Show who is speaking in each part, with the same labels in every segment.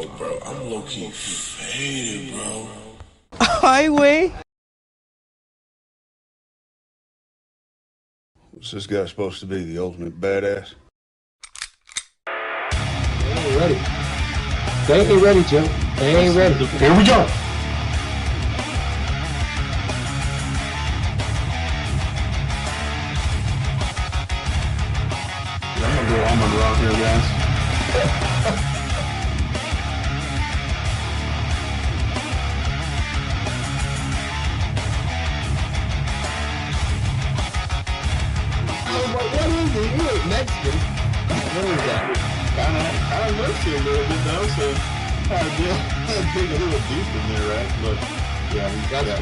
Speaker 1: Yo, bro, I'm low-key faded, bro.
Speaker 2: Highway.
Speaker 3: What's this guy supposed to be, the ultimate badass?
Speaker 4: They ain't ready. They ain't ready, Jim. They ain't ready. Here we go.
Speaker 5: I'm gonna go out here, guys.
Speaker 4: What is it? You ain't Mexican. What is that?
Speaker 5: Kind of looks you a little bit though, so I dig a little deep in there, right? But yeah, you did that.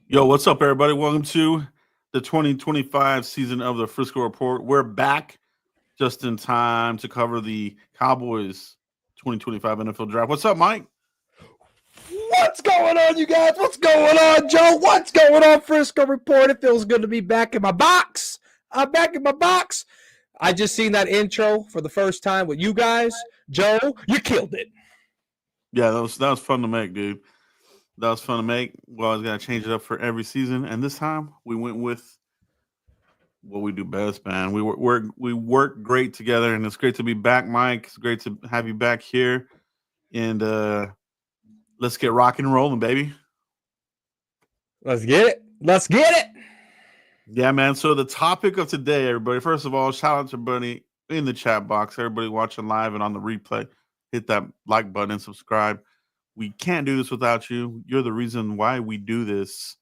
Speaker 6: Yo, what's up, everybody? Welcome to the 2025 season of the Frisco Report. We're back just in time to cover the Cowboys 2025 NFL Draft. What's up, Mike?
Speaker 2: What's going on, you guys? What's going on, Joe? What's going on, Frisco Report? It feels good to be back in my box. I'm back in my box. I just seen that intro for the first time with you guys. Joe, you killed it.
Speaker 6: Yeah, that was fun to make, dude. That was fun to make. Well, I was gonna change it up for every season, and this time we went with what we do best, man. We work great together, and it's great to be back, Mike. It's great to have you back here, and let's get rocking and rolling, baby.
Speaker 2: Let's get it. Let's get it.
Speaker 6: Yeah, man. So the topic of today, everybody. First of all, shout out to everybody in the chat box, everybody watching live and on the replay. Hit that like button and subscribe. We can't do this without you. You're the reason why we do this,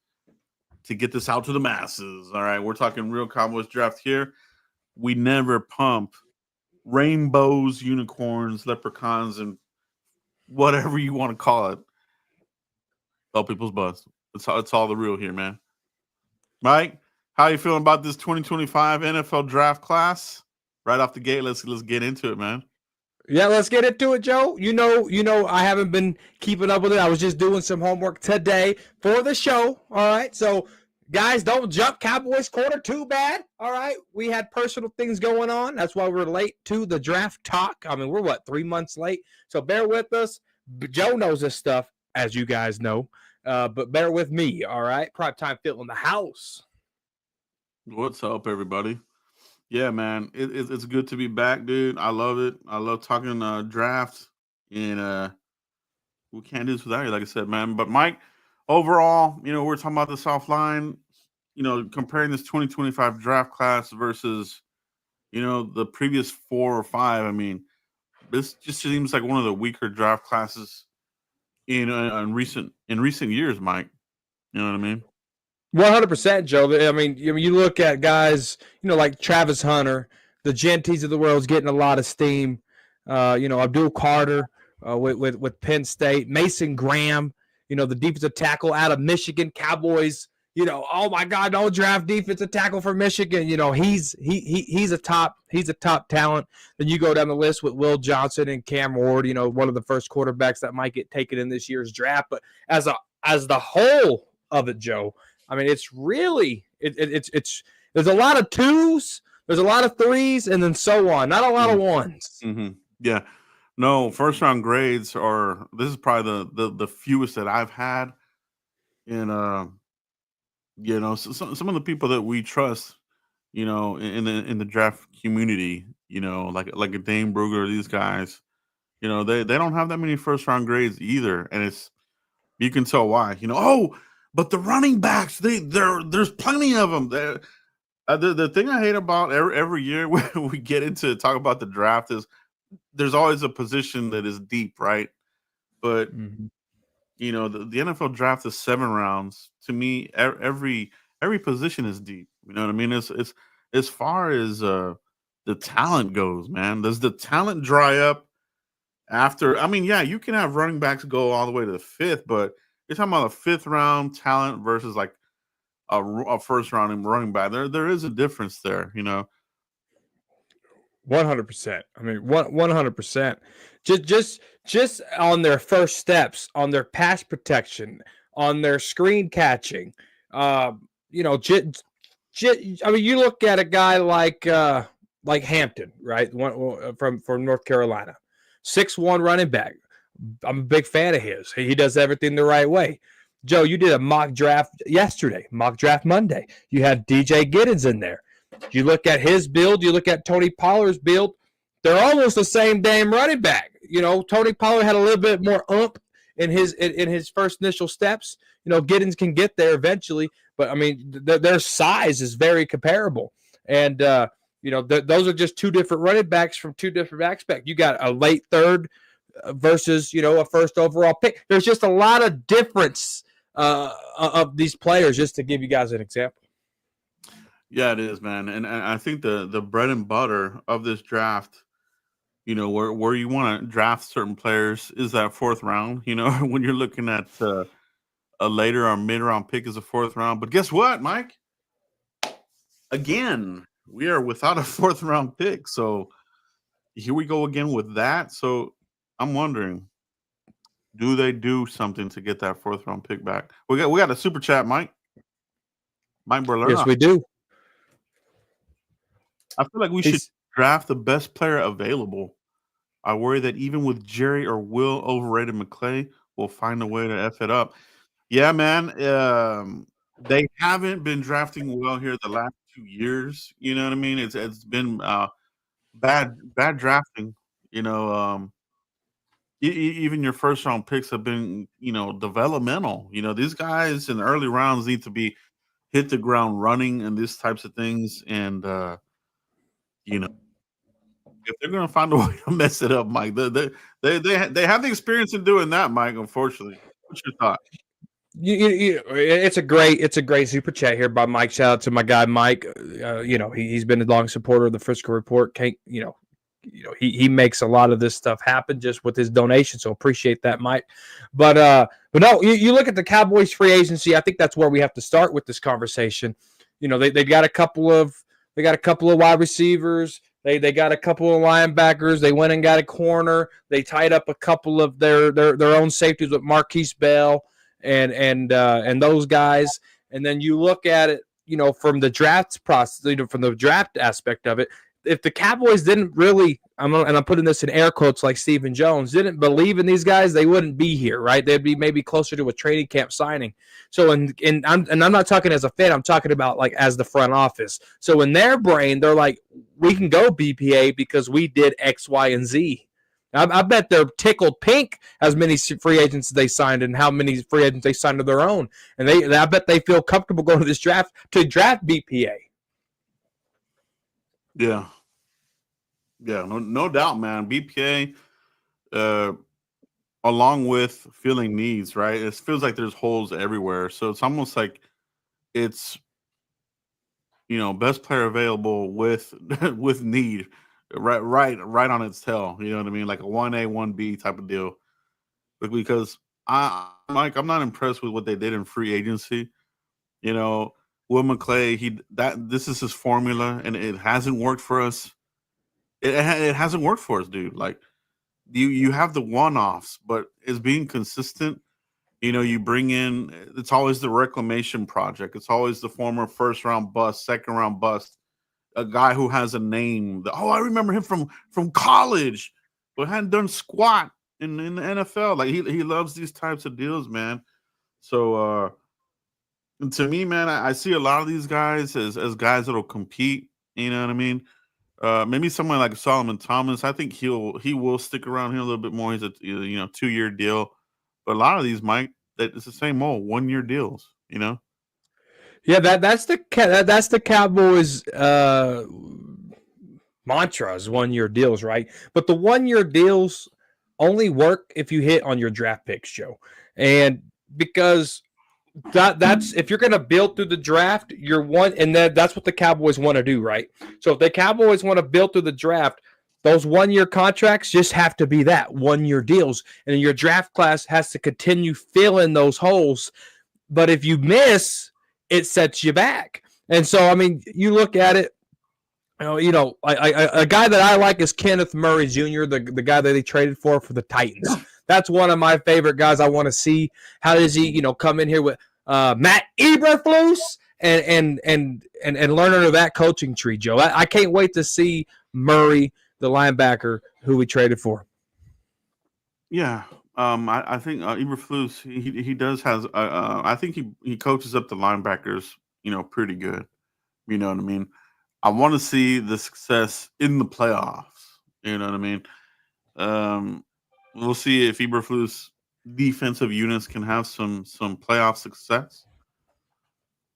Speaker 6: to get this out to the masses. All right, we're talking real Cowboys draft here. We never pump rainbows, unicorns, leprechauns, and whatever you want to call it. Oh, people's butts. It's all the real here, man. Mike, how you feeling about this 2025 NFL draft class? Right off the gate, let's get into it, man.
Speaker 2: Yeah, let's get into it, Joe. You know, I haven't been keeping up with it. I was just doing some homework today for the show. All right. So, guys, don't jump Cowboys quarter too bad. All right. We had personal things going on. That's why we're late to the draft talk. I mean, we're 3 months late. So bear with us. Joe knows this stuff, as you guys know. But bear with me. All right. Prime time Phil in the house.
Speaker 6: What's up, everybody? Yeah, man, it's good to be back, dude. I love it. I love talking draft, and we can't do this without you, like I said, man. But Mike, overall, we're talking about this offline. Comparing this 2025 draft class versus, the previous 4 or 5. I mean, this just seems like one of the weaker draft classes in recent years, Mike. You know what I mean?
Speaker 2: 100%, Joe. I mean, you look at guys, like Travis Hunter, the Genties of the world's getting a lot of steam. Abdul Carter with Penn State, Mason Graham, the defensive tackle out of Michigan, Cowboys. Oh my God, don't draft defensive tackle for Michigan. He's a top talent. Then you go down the list with Will Johnson and Cam Ward. One of the first quarterbacks that might get taken in this year's draft. But as the whole of it, Joe, I mean, it's really it's there's a lot of 2s, there's a lot of 3s, and then so on. Not a lot of 1s.
Speaker 6: Mm-hmm. Yeah, no, first round grades are. This is probably the fewest that I've had, and some of the people that we trust, in the draft community, like a Dane Brugger, these guys, they don't have that many first round grades either, and you can tell why. But the running backs, there's plenty of them. The thing I hate about every year when we get into talk about the draft is there's always a position that is deep, right? But the NFL draft is 7 rounds. To me, every position is deep. You know what I mean? It's as far as the talent goes, man. Does the talent dry up after? I mean, yeah, you can have running backs go all the way to the 5th, but you're talking about a 5th round talent versus like a first round running back. There is a difference there,
Speaker 2: 100%. I mean, 100%. Just on their first steps, on their pass protection, on their screen catching. You know, I mean, you look at a guy like Hampton, right? One from North Carolina, 6'1" running back. I'm a big fan of his. He does everything the right way. Joe, you did a mock draft yesterday, mock draft Monday. You had DJ Giddens in there. You look at his build, you look at Tony Pollard's build, they're almost the same damn running back. You know, Tony Pollard had a little bit more oomph in his first initial steps. You know, Giddens can get there eventually, but I mean, their size is very comparable. And, you know, those are just two different running backs from two different aspects. You got a late third versus, you know, a first overall pick. There's just a lot of difference of these players, just to give you guys an example.
Speaker 6: Yeah, it is, man. And I think the bread and butter of this draft, you know, where you want to draft certain players is that fourth round. You know, when you're looking at a later or mid-round pick is a fourth round. But guess what, Mike? Again, we are without a fourth-round pick. So here we go again with that. So I'm wondering, do they do something to get that fourth-round pick back? We got a super chat, Mike. Mike Berliner.
Speaker 2: Yes, we do.
Speaker 6: I feel like we should draft the best player available. I worry that even with Jerry or Will overrated McClay, we'll find a way to F it up. Yeah, man. They haven't been drafting well here the last 2 years. You know what I mean? It's been bad drafting. You know, even your first round picks have been, you know, developmental. You know, these guys in the early rounds need to be hit the ground running and these types of things. And you know, if they're going to find a way to mess it up, Mike, they have the experience in doing that, Mike. Unfortunately, what's your thought?
Speaker 2: It's a great super chat here by Mike. Shout out to my guy Mike. You know, he's been a long supporter of the Frisco Report. He makes a lot of this stuff happen just with his donation. So appreciate that, Mike. But no, you look at the Cowboys free agency. I think that's where we have to start with this conversation. You know, they got a couple of wide receivers. They got a couple of linebackers. They went and got a corner. They tied up a couple of their own safeties with Marquise Bell and those guys. And then you look at it, you know, from the draft process, you know, from the draft aspect of it. If the Cowboys didn't really, I'm putting this in air quotes like Stephen Jones, didn't believe in these guys, they wouldn't be here, right? They'd be maybe closer to a training camp signing. So, I'm not talking as a fan, I'm talking about like as the front office. So in their brain, they're like, we can go BPA because we did X, Y, and Z. I bet they're tickled pink as many free agents they signed and how many free agents they signed of their own. And I bet they feel comfortable going to this draft to draft BPA.
Speaker 6: Yeah, no doubt, man. BPA, along with filling needs, right? It feels like there's holes everywhere. So it's almost like it's, you know, best player available with with need, right on its tail. You know what I mean? Like a 1A, 1B type of deal. Because Mike, I'm not impressed with what they did in free agency. You know, Will McClay, this is his formula, and it hasn't worked for us. It hasn't worked for us, dude. Like you have the one-offs, but it's being consistent. You know, you bring in, it's always the reclamation project. It's always the former first-round bust, second-round bust, a guy who has a name. I remember him from college, but hadn't done squat in the NFL. Like he loves these types of deals, man. So. And to me, man, I see a lot of these guys as guys that'll compete. You know what I mean? Maybe someone like Solomon Thomas. I think he will stick around here a little bit more. He's a 2-year deal, but a lot of these, Mike, it's the same old 1-year deals. You know?
Speaker 2: Yeah, that's the Cowboys mantra is 1-year deals, right? But the 1-year deals only work if you hit on your draft picks, Joe, and because. That's if you're going to build through the draft, that's what the Cowboys want to do, right? So if the Cowboys want to build through the draft, those 1-year contracts just have to be that 1-year deals, and your draft class has to continue filling those holes. But if you miss, it sets you back. And so, I mean, you look at it. A guy that I like is Kenneth Murray Jr., the guy that they traded for the Titans. That's one of my favorite guys I want to see. How does he, come in here with Matt Eberflus and learn under that coaching tree, Joe? I can't wait to see Murray, the linebacker who we traded for.
Speaker 6: Yeah, I think Eberflus he does has. I think he coaches up the linebackers, pretty good. You know what I mean? I want to see the success in the playoffs. You know what I mean? We'll see if Eberflus defensive units can have some playoff success.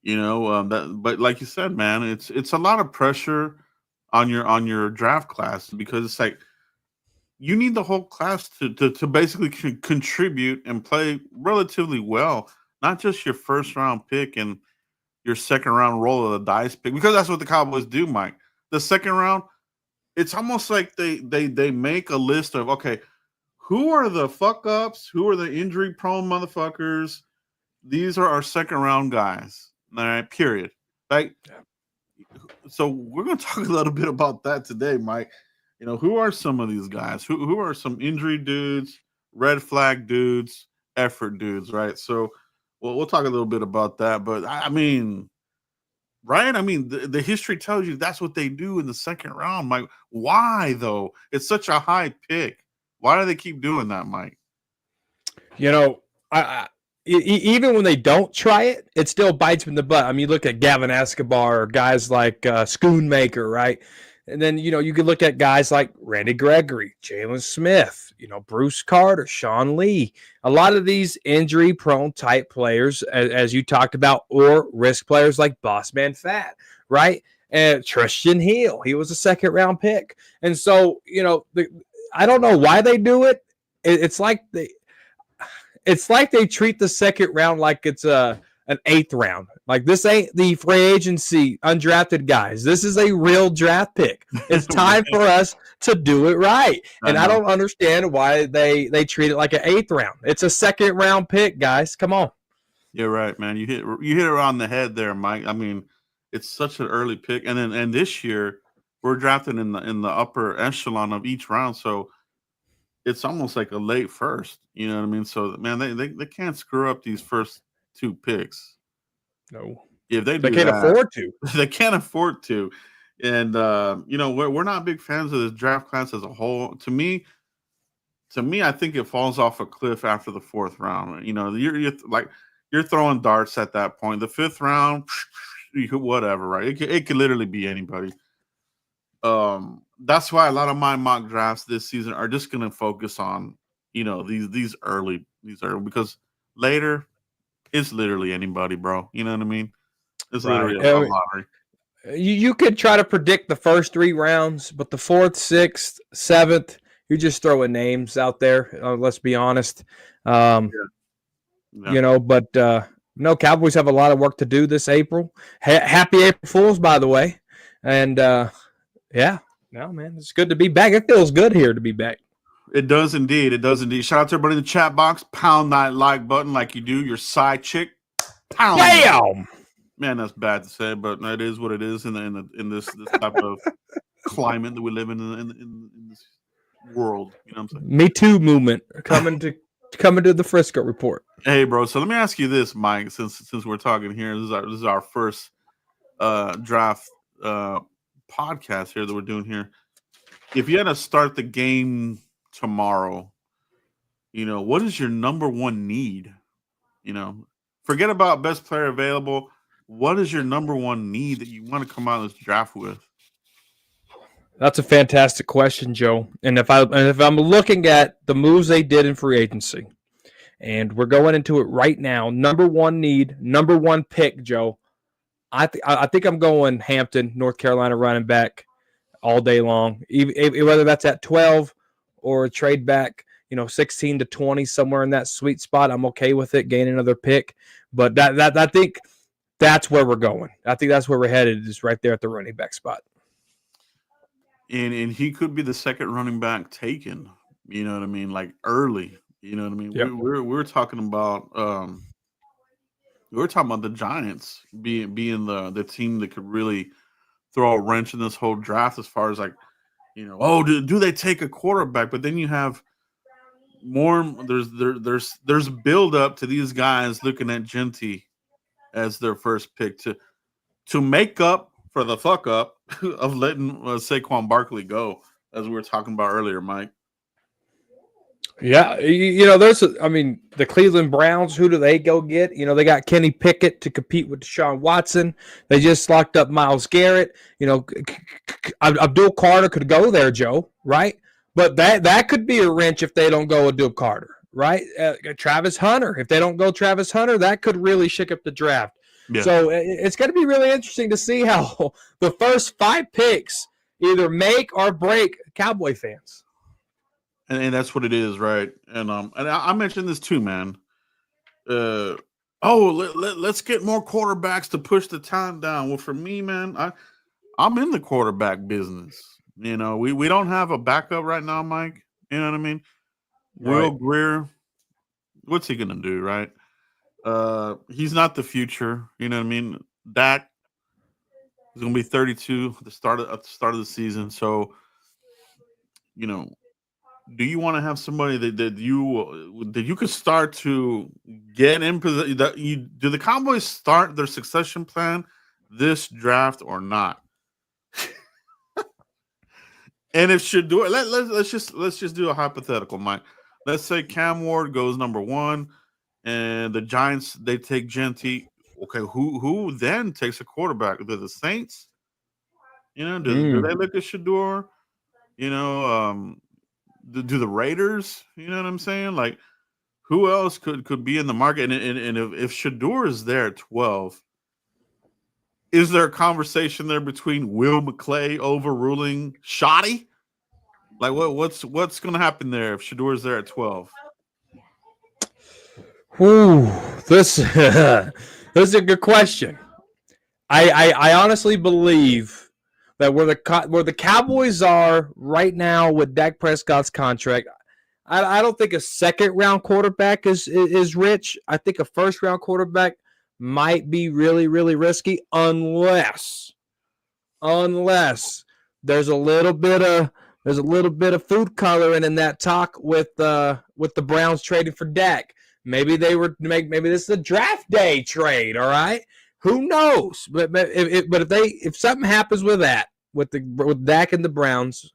Speaker 6: But like you said, man, it's a lot of pressure on your draft class because it's like you need the whole class to basically contribute and play relatively well, not just your first round pick and your second round roll of the dice pick, because that's what the Cowboys do, Mike. The second round, it's almost like they make a list of, okay, who are the fuck ups, who are the injury prone motherfuckers. These are our second round guys. All right, period. Like, so we're gonna talk a little bit about that today, Mike. Who are some of these guys? Who are some injury dudes, red flag dudes, effort dudes, right? So we'll talk a little bit about that. But I mean, right? I mean, the history tells you that's what they do in the second round, Mike. Why though? It's such a high pick. Why do they keep doing that, Mike?
Speaker 2: Even when they don't try it, it still bites them in the butt. I mean, you look at Gavin Escobar or guys like Schoonmaker, right? And then, you could look at guys like Randy Gregory, Jalen Smith, Bruce Carter, Sean Lee. A lot of these injury-prone type players, as you talked about, or risk players like Bossman Fat, right? And Tristan Hill, he was a second-round pick. And so, I don't know why they do it. It's like they treat the second round like it's an eighth round. Like, this ain't the free agency undrafted guys. This is a real draft pick. It's time for us to do it right. And I don't understand why they treat it like an eighth round. It's a second round pick, guys. Come on.
Speaker 6: You're right, man. You hit it around the head there, Mike. I mean, it's such an early pick. And this year we're drafted in the upper echelon of each round. So it's almost like a late first. You know what I mean? So, man, they can't screw up these first two picks.
Speaker 2: No.
Speaker 6: If they
Speaker 2: can't afford to.
Speaker 6: They can't afford to. And, we're not big fans of this draft class as a whole. To me, I think it falls off a cliff after the fourth round. You're throwing darts at that point. The fifth round, whatever, right? It could literally be anybody. That's why a lot of my mock drafts this season are just going to focus on, these early, because later it's literally anybody, bro. You know what I mean? It's literally a lottery.
Speaker 2: You could try to predict the first three rounds, but the fourth, sixth, seventh, you're just throwing names out there. Let's be honest. But no, Cowboys have a lot of work to do this April. Happy April Fools, by the way. And no, man, it's good to be back. It feels good here to be back.
Speaker 6: It does indeed. It does indeed. Shout out to everybody in the chat box. Pound that like button like you do your side chick. Pound.
Speaker 2: Damn.
Speaker 6: Man, that's bad to say, but it is what it is in this type of climate that we live in this world. You know what I'm saying?
Speaker 2: Me Too movement coming to the Frisco Report.
Speaker 6: Hey, bro. So let me ask you this, Mike. Since we're talking here, this is our first draft podcast here that we're doing here. If you had to start the game tomorrow, what is your number one need? Forget about best player available. What is your number one need that you want to come out of this draft with?
Speaker 2: That's a fantastic question, Joe. And if I'm looking at the moves they did in free agency, and we're going into it right now, number one need, number one pick, Joe. I think I'm going Hampton, North Carolina running back all day long. Whether that's at 12 or a trade back, 16 to 20, somewhere in that sweet spot, I'm okay with it, gaining another pick. But that I think that's where we're going. I think that's where we're headed, is right there at the running back spot.
Speaker 6: And he could be the second running back taken. You know what I mean? Like early. You know what I mean? Yep. We're talking about the Giants being the team that could really throw a wrench in this whole draft as far as like, oh, do they take a quarterback? But then you have more. There's build up to these guys looking at Genty as their first pick to make up for the fuck up of letting Saquon Barkley go, as we were talking about earlier, Mike.
Speaker 2: Yeah, the Cleveland Browns, who do they go get? They got Kenny Pickett to compete with Deshaun Watson. They just locked up Myles Garrett. Abdul Carter could go there, Joe, right? But that could be a wrench if they don't go Abdul Carter, right? Travis Hunter, if they don't go Travis Hunter, that could really shake up the draft. Yeah. So it's going to be really interesting to see how the first 5 picks either make or break Cowboy fans.
Speaker 6: And that's what it is, right? And I mentioned this too, man. Let's get more quarterbacks to push the time down. Well, for me, man, I'm in the quarterback business. We don't have a backup right now, Mike. You know what I mean? Right. Will Greer, what's he gonna do, right? He's not the future. You know what I mean? Dak is gonna be 32 at the start of the season. So, do you want to have somebody that you could start to get in position? Do the Cowboys start their succession plan this draft or not? And if should do it, let's just do a hypothetical, Mike. Let's say Cam Ward goes number 1, and the Giants they take Genty. Okay, who then takes a quarterback? Do the Saints? Do they look at Shador? Do the Raiders? You know what I'm saying? Like, who else could be in the market? And if Shador is there at 12, is there a conversation there between Will McClay overruling Shoddy? Like, what's going to happen there if Shador is there at 12?
Speaker 2: Ooh, this is a good question. I honestly believe that where the Cowboys are right now with Dak Prescott's contract, I don't think a second-round quarterback is rich. I think a first-round quarterback might be really, really risky unless there's a little bit of food coloring in that talk with the Browns trading for Dak. Maybe maybe this is a draft day trade. All right. Who knows? But if something happens with that, with Dak and the Browns,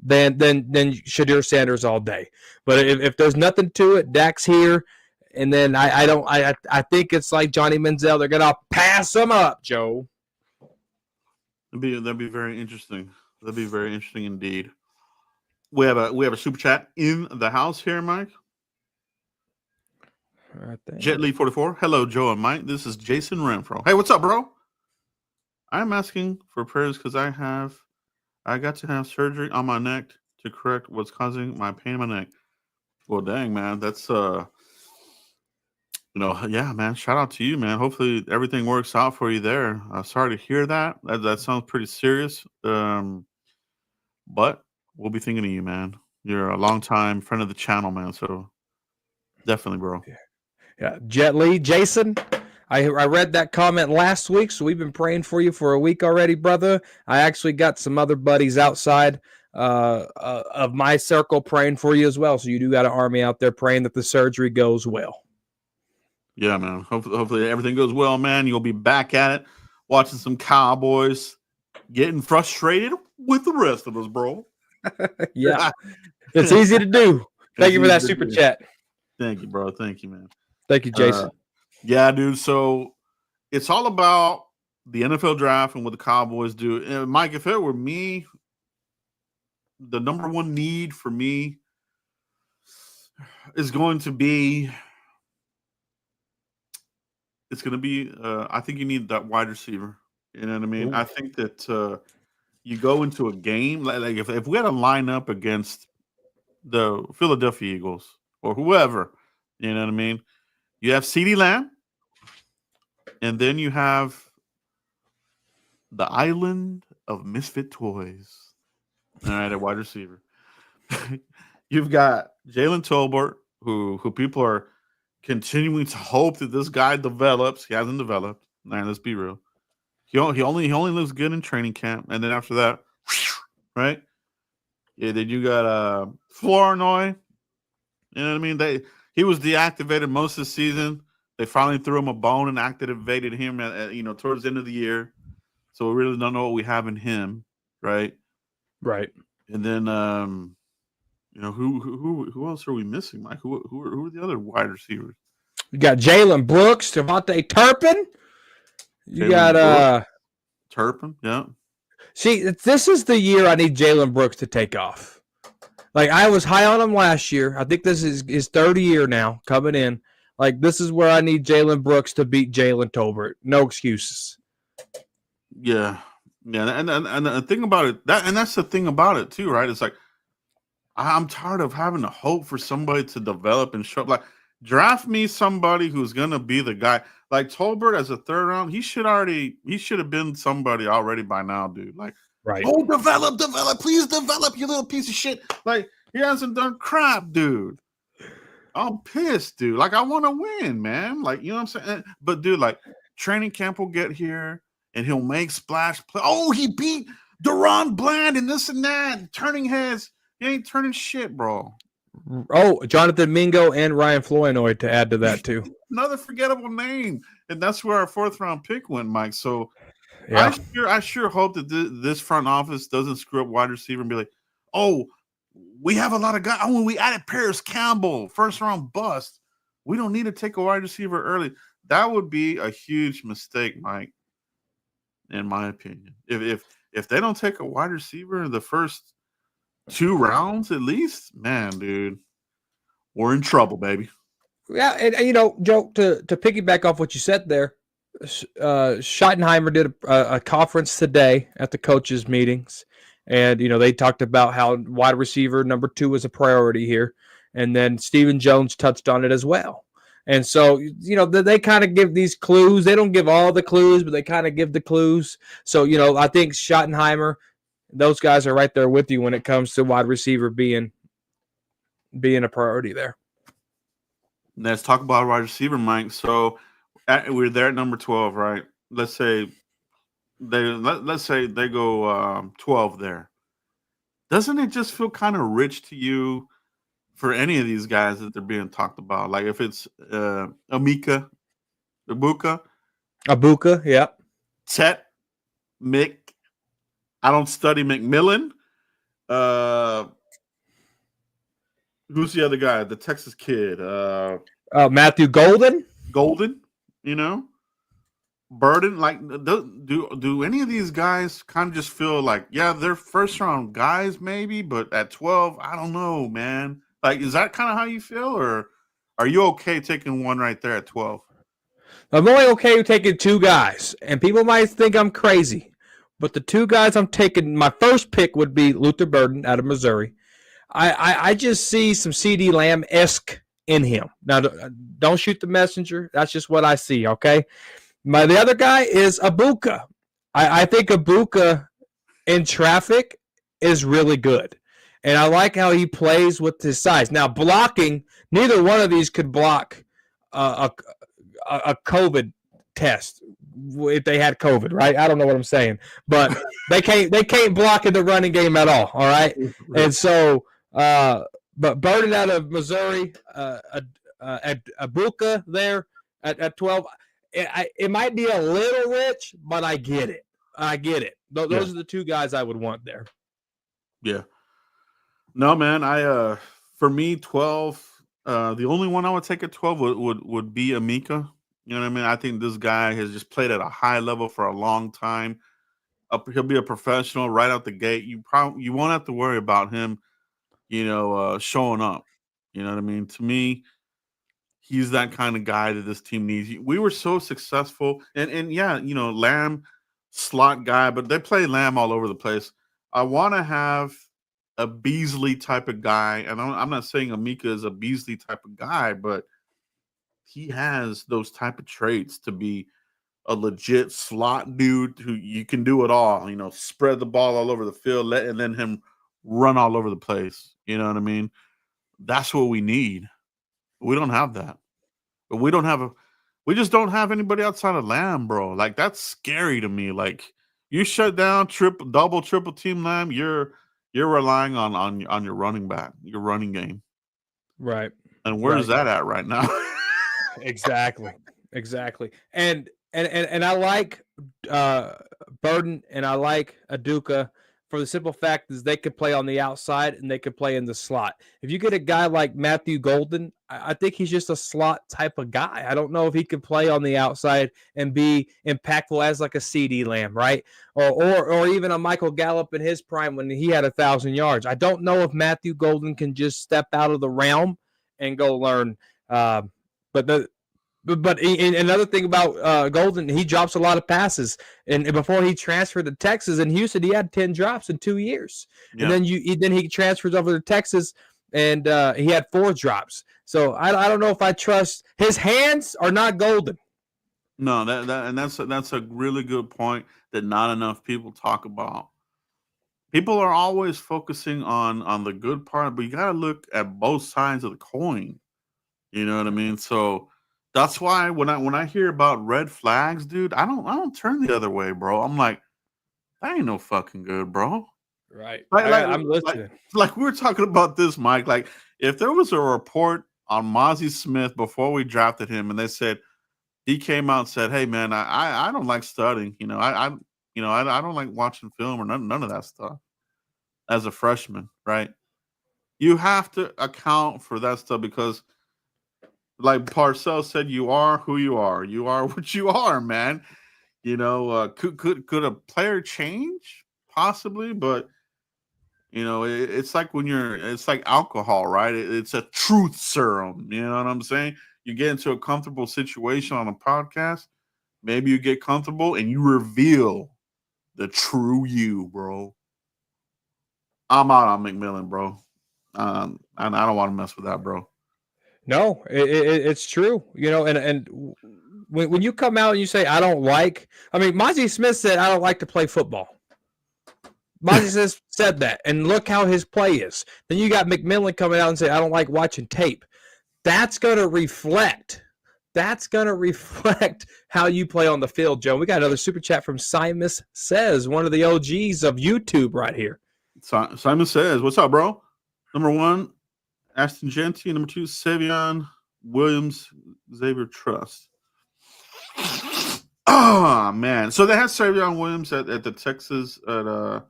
Speaker 2: then Shadur Sanders all day. But if there's nothing to it, Dak's here, and then I think it's like Johnny Manziel. They're gonna pass him up, Joe.
Speaker 6: That'd be very interesting. That'd be very interesting indeed. We have a super chat in the house here, Mike.
Speaker 2: Right there.
Speaker 6: Jetlee44. Hello, Joe and Mike. This is Jason Renfro. Hey, what's up, bro? I'm asking for prayers because I got to have surgery on my neck to correct what's causing my pain in my neck. Well, dang, man. That's yeah, man. Shout out to you, man. Hopefully everything works out for you there. Sorry to hear that. That sounds pretty serious. But we'll be thinking of you, man. You're a longtime friend of the channel, man. So definitely, bro.
Speaker 2: Yeah, Jet Lee, Jason. I read that comment last week, so we've been praying for you for a week already, brother. I actually got some other buddies outside of my circle praying for you as well. So you do got an army out there praying that the surgery goes well.
Speaker 6: Yeah, man. Hopefully everything goes well, man. You'll be back at it, watching some Cowboys, getting frustrated with the rest of us, bro.
Speaker 2: Yeah, it's easy to do. Thank you for that super chat.
Speaker 6: Thank you, bro. Thank you, man.
Speaker 2: Thank you, Jason.
Speaker 6: Yeah, dude. So it's all about the NFL draft and what the Cowboys do. And Mike, if it were me, the number one need for me is going to be I think you need that wide receiver. You know what I mean? Ooh. I think that you go into a game like if we had a lineup against the Philadelphia Eagles or whoever, you know what I mean? You have CeeDee Lamb, and then you have the island of misfit toys. All right, at wide receiver. You've got Jalen Tolbert, who people are continuing to hope that this guy develops. He hasn't developed. All right, let's be real. He only looks good in training camp, and then after that, right? Yeah, then you got Flournoy. You know what I mean? He was deactivated most of the season. They finally threw him a bone and activated him at towards the end of the year. So we really don't know what we have in him, right?
Speaker 2: Right.
Speaker 6: And then who else are we missing, Mike? Who are the other wide receivers?
Speaker 2: You got Jalen Brooks, Devontae Turpin. You
Speaker 6: Jalen
Speaker 2: got
Speaker 6: Turpin, yeah.
Speaker 2: See, this is the year I need Jalen Brooks to take off. Like, I was high on him last year. I think this is his third year now coming in. Like, this is where I need Jalen Brooks to beat Jalen Tolbert. No excuses.
Speaker 6: Yeah. And the thing about it, that's the thing about it too, right? It's like I'm tired of having to hope for somebody to develop and show up. Like, draft me somebody who's gonna be the guy. Like Tolbert as a third round, he should have been somebody already by now, dude. Like,
Speaker 2: right.
Speaker 6: Oh, develop, please develop, you little piece of shit. Like, he hasn't done crap, dude. I'm pissed, dude. Like, I want to win, man. Like, you know what I'm saying? But dude, like, training camp will get here and he'll make splash play. Oh, he beat Deron Bland and this and that, turning heads. He ain't turning shit, bro.
Speaker 2: Oh, Jonathan Mingo and Ryan Flournoy to add to that too.
Speaker 6: Another forgettable name, and that's where our 4th round pick went, Mike. So
Speaker 2: yeah.
Speaker 6: I sure hope that this front office doesn't screw up wide receiver and be like, oh, we have a lot of guys. Oh, we added Paris Campbell, 1st round bust. We don't need to take a wide receiver early. That would be a huge mistake, Mike, in my opinion. If they don't take a wide receiver in the first 2 rounds at least, man, dude, we're in trouble, baby.
Speaker 2: Yeah, and Joe, to piggyback off what you said there, Schottenheimer did a conference today at the coaches' meetings, and they talked about how wide receiver number 2 is a priority here, and then Stephen Jones touched on it as well. And so, they kind of give these clues. They don't give all the clues, but they kind of give the clues. So, I think Schottenheimer, those guys are right there with you when it comes to wide receiver being a priority there.
Speaker 6: Let's talk about wide receiver, Mike. So we're there at number 12, right? Let's say they go 12 there. Doesn't it just feel kind of rich to you for any of these guys that they're being talked about? Like if it's Abuka,
Speaker 2: yeah,
Speaker 6: Tet, Mick. I don't study McMillan. Who's the other guy? The Texas kid.
Speaker 2: Matthew Golden.
Speaker 6: Burden. Like, do any of these guys kind of just feel like, yeah, they're 1st round guys maybe, but at 12, I don't know, man. Like, is that kind of how you feel, or are you okay taking one right there at 12?
Speaker 2: I'm only okay with taking 2 guys, and people might think I'm crazy, but the 2 guys I'm taking, my first pick would be Luther Burden out of Missouri. I just see some CD Lamb-esque in him. Now, don't shoot the messenger. That's just what I see, okay? The other guy is Abuka. I think Abuka in traffic is really good. And I like how he plays with his size. Now, blocking, neither one of these could block a COVID test if they had COVID, right? I don't know what I'm saying. But they can't block in the running game at all right? And so but Burden out of Missouri, at Abuka there at 12, it might be a little rich, but I get it. Those are the 2 guys I would want there.
Speaker 6: Yeah. No, man. For me, 12. The only one I would take at 12 would be Amika. You know what I mean? I think this guy has just played at a high level for a long time. He'll be a professional right out the gate. You won't have to worry about him, showing up. You know what I mean? To me, he's that kind of guy that this team needs. We were so successful, and yeah, Lamb, slot guy, but they play Lamb all over the place. I want to have a Beasley type of guy, and I'm not saying Amika is a Beasley type of guy, but he has those type of traits to be a legit slot dude who you can do it all. Spread the ball all over the field, and then him run all over the place. You know what I mean? That's what we need. We don't have that. But we don't have we just don't have anybody outside of Lamb, bro. Like that's scary to me. Like you shut down double, triple team Lamb, you're relying on your running back, your running game.
Speaker 2: Right.
Speaker 6: And where's that at right now?
Speaker 2: Exactly. And I like Burden and I like Aduka for the simple fact is they could play on the outside and they could play in the slot. If you get a guy like Matthew Golden, I think he's just a slot type of guy. I don't know if he could play on the outside and be impactful as like a CD Lamb, right? Or even a Michael Gallup in his prime when he had 1,000 yards. I don't know if Matthew Golden can just step out of the realm and go learn. But another thing about Golden, he drops a lot of passes. And before he transferred to Texas in Houston, he had 10 drops in 2 years. Yeah. And then he transfers over to Texas, and he had 4 drops. So I don't know if I trust his hands are not golden.
Speaker 6: No, that's a really good point that not enough people talk about. People are always focusing on the good part, but you got to look at both sides of the coin. You know what I mean? So that's why when I hear about red flags, dude, I don't turn the other way, bro. I'm like, that ain't no fucking good, bro.
Speaker 2: Right.
Speaker 6: I'm
Speaker 2: listening.
Speaker 6: Like we were talking about this, Mike. Like if there was a report on Mozzie Smith before we drafted him, and they said he came out and said, "Hey, man, I don't like studying. You know, I don't like watching film or none of that stuff." As a freshman, right? You have to account for that stuff because, like Parcells said, you are who you are. You are what you are, man. You know, could a player change? Possibly, but you know, it's like it's like alcohol, right? It's a truth serum. You know what I'm saying? You get into a comfortable situation on a podcast, maybe you get comfortable and you reveal the true you, bro. I'm out on McMillan, bro. I don't want to mess with that, bro.
Speaker 2: No, it's true. You know, and when you come out and you say, I don't like, I mean, Mozzie Smith said, I don't like to play football. Mozzie Smith said that, and look how his play is. Then you got McMillan coming out and say, I don't like watching tape. That's going to reflect how you play on the field, Joe. We got another super chat from Simus Says, one of the OGs of YouTube right here.
Speaker 6: Simon Says, what's up, bro? Number 1, Ashton Genty. Number 2, Savion Williams, Xavier Trust. Oh, man. So they had Savion Williams at the Texas at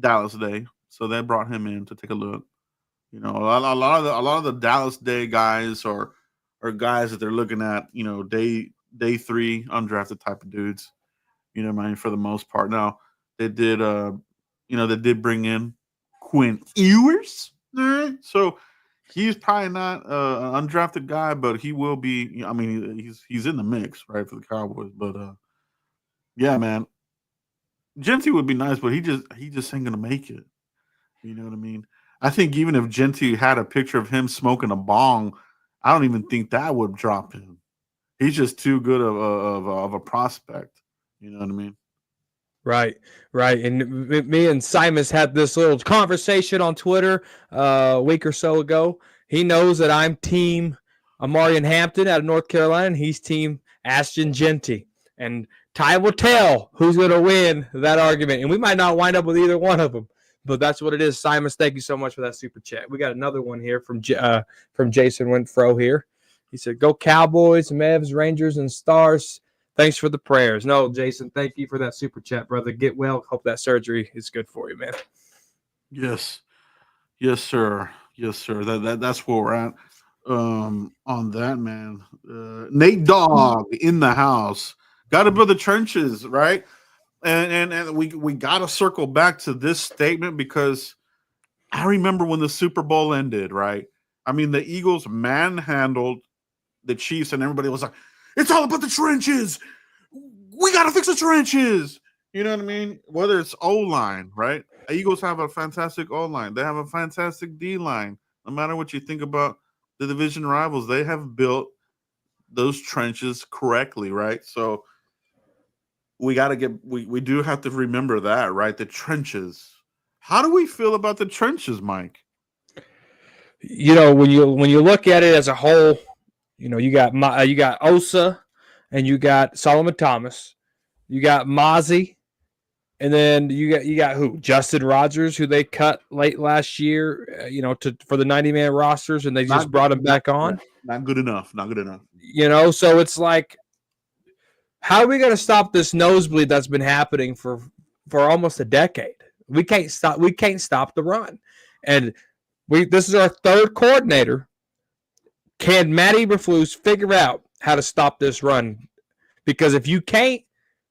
Speaker 6: Dallas Day. So they brought him in to take a look. You know, a lot of the Dallas Day guys are guys that they're looking at, you know, day 3 undrafted type of dudes. You know what I mean? For the most part. Now, they did they did bring in Quinn Ewers. Right? So he's probably not an undrafted guy, but he will be. I mean, he's in the mix, right, for the Cowboys. But yeah, man, Genty would be nice, but he just ain't gonna make it. You know what I mean? I think even if Genty had a picture of him smoking a bong, I don't even think that would drop him. He's just too good of a prospect. You know what I mean?
Speaker 2: Right. And me and Simus had this little conversation on Twitter a week or so ago. He knows that I'm team Amarian Hampton out of North Carolina, and he's team Ashton Genty. And time will tell who's going to win that argument. And we might not wind up with either one of them, but that's what it is. Simus, thank you so much for that super chat. We got another one here from Jason Winfro here. He said, go Cowboys, Mavs, Rangers, and Stars. Thanks for the prayers. No, Jason, thank you for that super chat, brother. Get well. Hope that surgery is good for you, man.
Speaker 6: Yes, sir. That's where we're at on that, man. Nate Dogg in the house. Got to build the trenches, right? And we got to circle back to this statement because I remember when the Super Bowl ended, right? I mean, the Eagles manhandled the Chiefs, and everybody was like, it's all about the trenches. We got to fix the trenches. You know what I mean? Whether it's O-line, right? The Eagles have a fantastic O-line. They have a fantastic D-line. No matter what you think about the division rivals, they have built those trenches correctly, right? So we do have to remember that, right? The trenches. How do we feel about the trenches, Mike?
Speaker 2: You know, when you look at it as a whole, you know, you got Osa, and you got Solomon Thomas, you got Mozzie, and then you got who? Justin Rogers, who they cut late last year, for the 90-man rosters, and they just brought him back on.
Speaker 6: Not good enough. Not good enough.
Speaker 2: So it's like, how are we going to stop this nosebleed that's been happening for almost a decade? We can't stop the run. And this is our third coordinator. Can Matt Eberflus figure out how to stop this run? Because if you can't,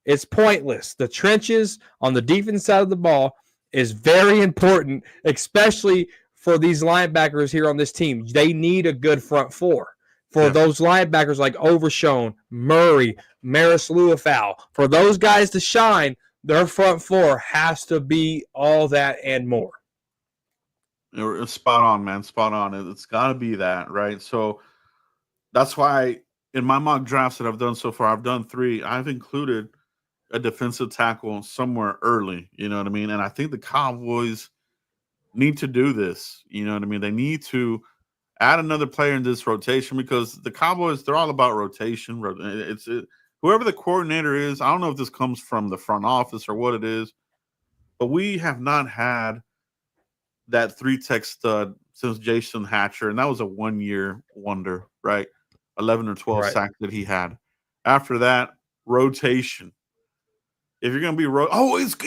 Speaker 2: it's pointless. The trenches on the defense side of the ball is very important, especially for these linebackers here on this team. They need a good front four. For those linebackers like Overshown, Murray, Maris Luafau, for those guys to shine, their front four has to be all that and more.
Speaker 6: You're spot on, man. Spot on. It's got to be that, right? So that's why in my mock drafts that I've done so far, I've done 3. I've included a defensive tackle somewhere early. You know what I mean? And I think the Cowboys need to do this. You know what I mean? They need to add another player in this rotation because the Cowboys, they're all about rotation. Whoever the coordinator is, I don't know if this comes from the front office or what it is, but we have not had that 3-tech stud since Jason Hatcher, and that was a 1-year wonder, right? 11 or 12 sacks that he had. After that, rotation. If you're going to be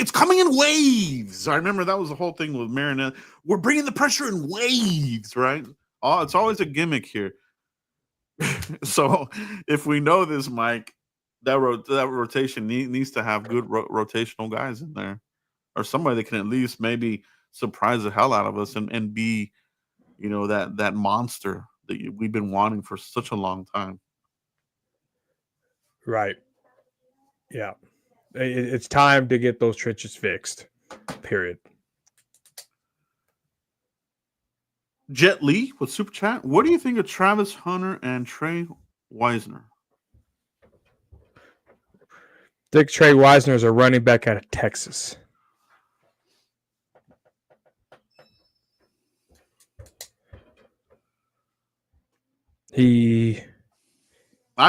Speaker 6: it's coming in waves. I remember that was the whole thing with Marinette. We're bringing the pressure in waves, right? It's always a gimmick here. So if we know this, Mike, that rotation needs to have good rotational guys in there, or somebody that can at least maybe surprise the hell out of us and be, that monster that we've been wanting for such a long time.
Speaker 2: Right. Yeah. It's time to get those trenches fixed. Period.
Speaker 6: Jet Lee with Super Chat. What do you think of Travis Hunter and Trey Wisner?
Speaker 2: I think Trey Wisner is a running back out of Texas.
Speaker 6: I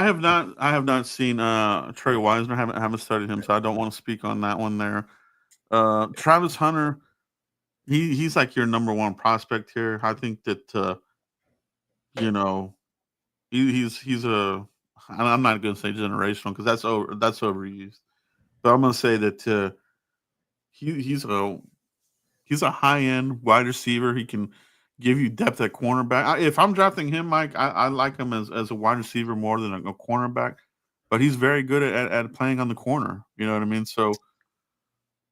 Speaker 6: have not seen Trey Wisner. I haven't studied him, so I don't want to speak on that one there. Travis Hunter, he's like your number one prospect here. I think that he's a. I'm not going to say generational because that's overused, but I'm going to say that he's a high end wide receiver. He can give you depth at cornerback. If I'm drafting him, Mike, I like him as a wide receiver more than a cornerback, but he's very good at playing on the corner. You know what I mean? So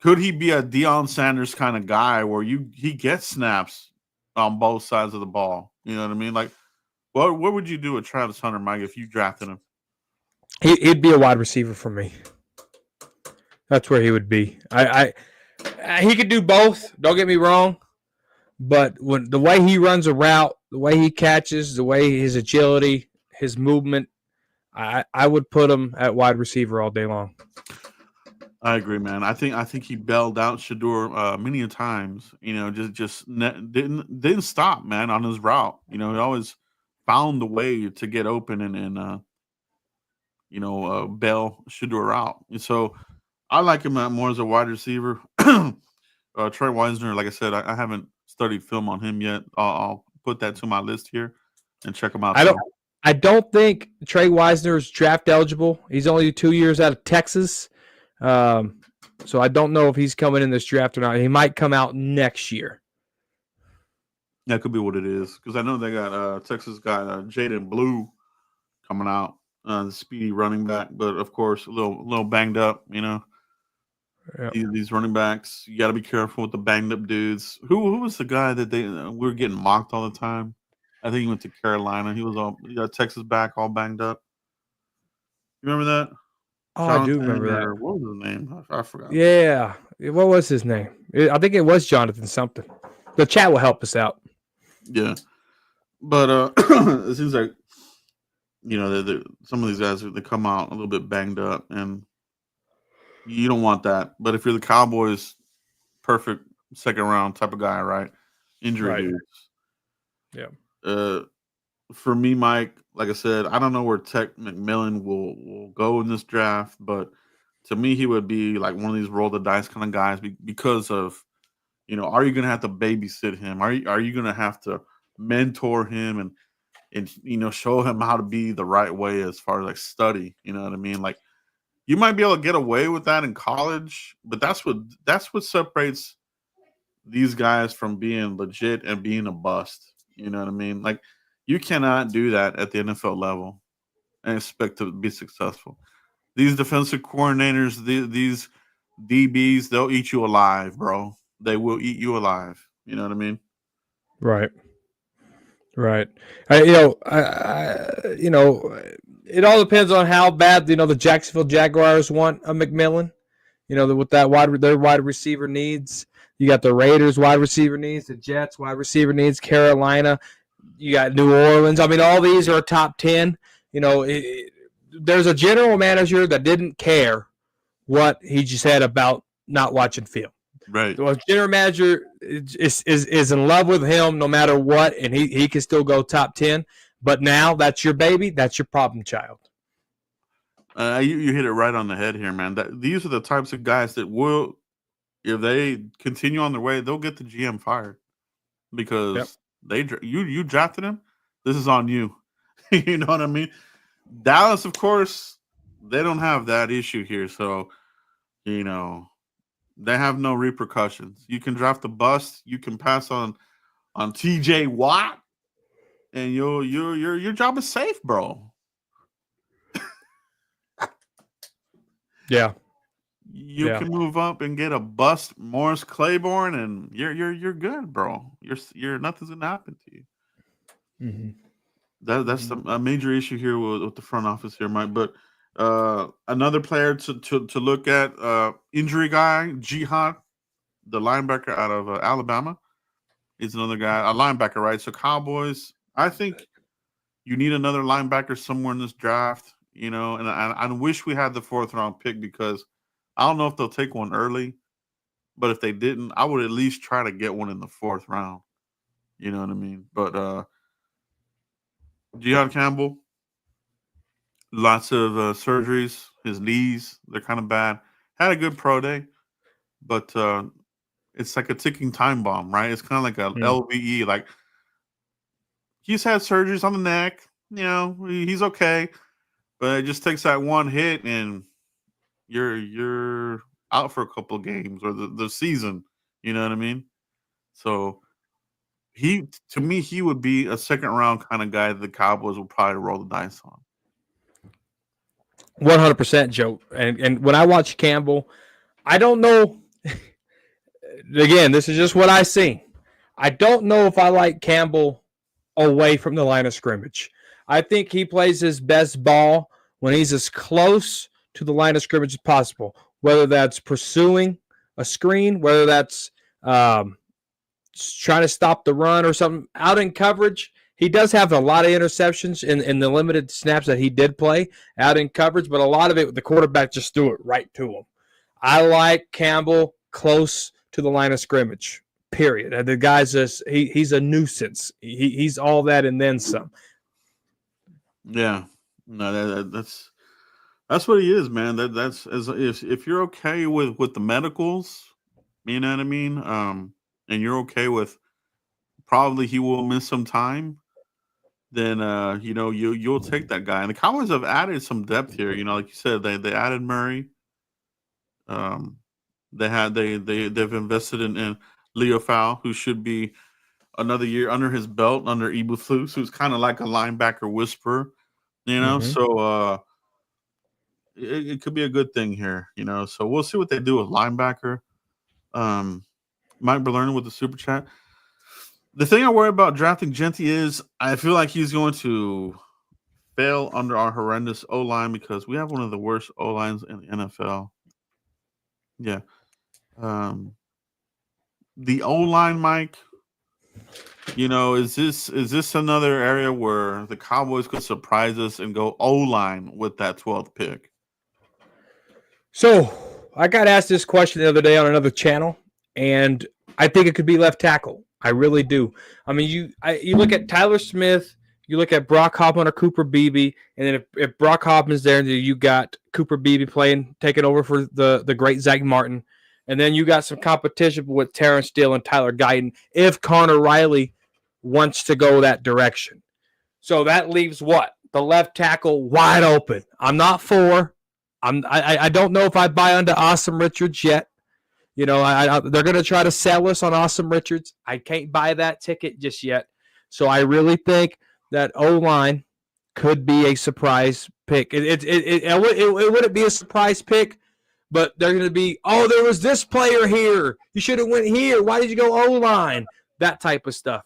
Speaker 6: could he be a Deion Sanders kind of guy where he gets snaps on both sides of the ball? You know what I mean? Like, what would you do with Travis Hunter, Mike, if you drafted him?
Speaker 2: He'd be a wide receiver for me. That's where he would be. He could do both. Don't get me wrong. But when the way he runs a route, the way he catches, the way his agility, his movement, I would put him at wide receiver all day long.
Speaker 6: I agree, man. I think he bailed out Shador many a times. Didn't stop, man, on his route. He always found the way to get open and bail Shador out. And so I like him more as a wide receiver. Trey Wisner, like I said, I haven't studied film on him yet. I'll put that to my list here and check him out.
Speaker 2: I don't think Trey Wisner is draft eligible. He's only 2 years out of Texas. So I don't know if he's coming in this draft or not. He might come out next year.
Speaker 6: That could be what it is, because I know they got Texas guy Jaden Blue coming out, the speedy running back, but of course a little banged up.
Speaker 2: Yep.
Speaker 6: These running backs, you got to be careful with the banged up dudes. Who was the guy that we were getting mocked all the time? I think he went to Carolina. He got a Texas back all banged up. You remember that?
Speaker 2: Oh,
Speaker 6: Jonathan,
Speaker 2: I do remember that.
Speaker 6: What was his name? I forgot.
Speaker 2: Yeah. What was his name? I think it was Jonathan something. The chat will help us out.
Speaker 6: Yeah. But it seems like, some of these guys, they come out a little bit banged up, and you don't want that. But if you're the Cowboys, perfect second round type of guy, right? Injury dudes.
Speaker 2: Yeah.
Speaker 6: for me, Mike, like I said, I don't know where Tech McMillan will go in this draft, but to me, he would be like one of these roll the dice kind of guys because of, are you going to have to babysit him? Are you going to have to mentor him and show him how to be the right way as far as like study? You know what I mean? Like you might be able to get away with that in college, but that's what separates these guys from being legit and being a bust. You know what I mean? Like you cannot do that at the NFL level and expect to be successful. These defensive coordinators, these DBs, they'll eat you alive, bro. They will eat you alive. You know what I mean?
Speaker 2: Right. Right. It all depends on how bad, the Jacksonville Jaguars want a McMillan, with that their wide receiver needs. You got the Raiders wide receiver needs, the Jets wide receiver needs, Carolina. You got New Orleans. I mean, all these are top 10. There's a general manager that didn't care what he just said about not watching film.
Speaker 6: Right.
Speaker 2: So a general manager is in love with him no matter what, and he can still go top 10. But now that's your baby. That's your problem child.
Speaker 6: You hit it right on the head here, man. These are the types of guys that will, if they continue on their way, they'll get the GM fired because you drafted him. This is on you. You know what I mean? Dallas, of course, they don't have that issue here, so they have no repercussions. You can draft a bust. You can pass on TJ Watt, and your job is safe, bro.
Speaker 2: Yeah.
Speaker 6: You can move up and get a bust Morris Claiborne, and you're good, bro. You're nothing's gonna happen to you.
Speaker 2: Mm-hmm.
Speaker 6: That's a major issue here with the front office here, Mike. But another player to look at, injury guy, Jihad, the linebacker out of Alabama, is another guy, a linebacker, right? So Cowboys, I think you need another linebacker somewhere in this draft, and I wish we had the 4th round pick because I don't know if they'll take one early, but if they didn't, I would at least try to get one in the 4th round. You know what I mean? But Jihad Campbell, lots of surgeries. His knees, they're kind of bad. Had a good pro day, but it's like a ticking time bomb, right? It's kind of like a LVE. Like he's had surgeries on the neck. He's okay, but it just takes that one hit and you're out for a couple of games or the season. You know what I mean? So to me, he would be a 2nd round kind of guy that the Cowboys will probably roll the dice on.
Speaker 2: 100%, Joe. And when I watch Campbell, I don't know. Again, this is just what I see. I don't know if I like Campbell away from the line of scrimmage. I think he plays his best ball when he's as close to the line of scrimmage as possible, whether that's pursuing a screen, whether that's trying to stop the run or something out in coverage. He does have a lot of interceptions in the limited snaps that he did play out in coverage, but a lot of it, the quarterback just threw it right to him. I like Campbell close to the line of scrimmage, period. The guy's he's a nuisance. He's all that and then some.
Speaker 6: Yeah. No, that's what he is, man. That's if you're okay with the medicals, you know what I mean? And you're okay with probably he will miss some time, then you'll take that guy. And the Cowboys have added some depth here. Like you said, they added Murray. They've invested in Leo Fowl, who should be another year under his belt under Eberflus, who's kind of like a linebacker whisperer. So it could be a good thing here. So we'll see what they do with linebacker. Mike Berlerner with the super chat. The thing I worry about drafting Genty is I feel like he's going to fail under our horrendous O-line because we have one of the worst O-lines in the NFL. Yeah. The O-line, Mike, is this another area where the Cowboys could surprise us and go O-line with that 12th pick?
Speaker 2: So I got asked this question the other day on another channel, and I think it could be left tackle. I really do. I mean, you look at Tyler Smith, You look at Brock Hoffman or Cooper Beebe, and then if Brock Hoffman's there, you got Cooper Beebe taking over for the great Zach Martin. And then you got some competition with Terrence Steele and Tyler Guyton if Connor Riley wants to go that direction. So that leaves what? The left tackle wide open. I'm not for. I don't know if I buy into Awesome Richards yet. You know, they're going to try to sell us on Awesome Richards. I can't buy that ticket just yet. So I really think that O-line could be a surprise pick. It wouldn't be a surprise pick, but they're going to be, oh, there was this player here. You should have went here. Why did you go O-line? That type of stuff.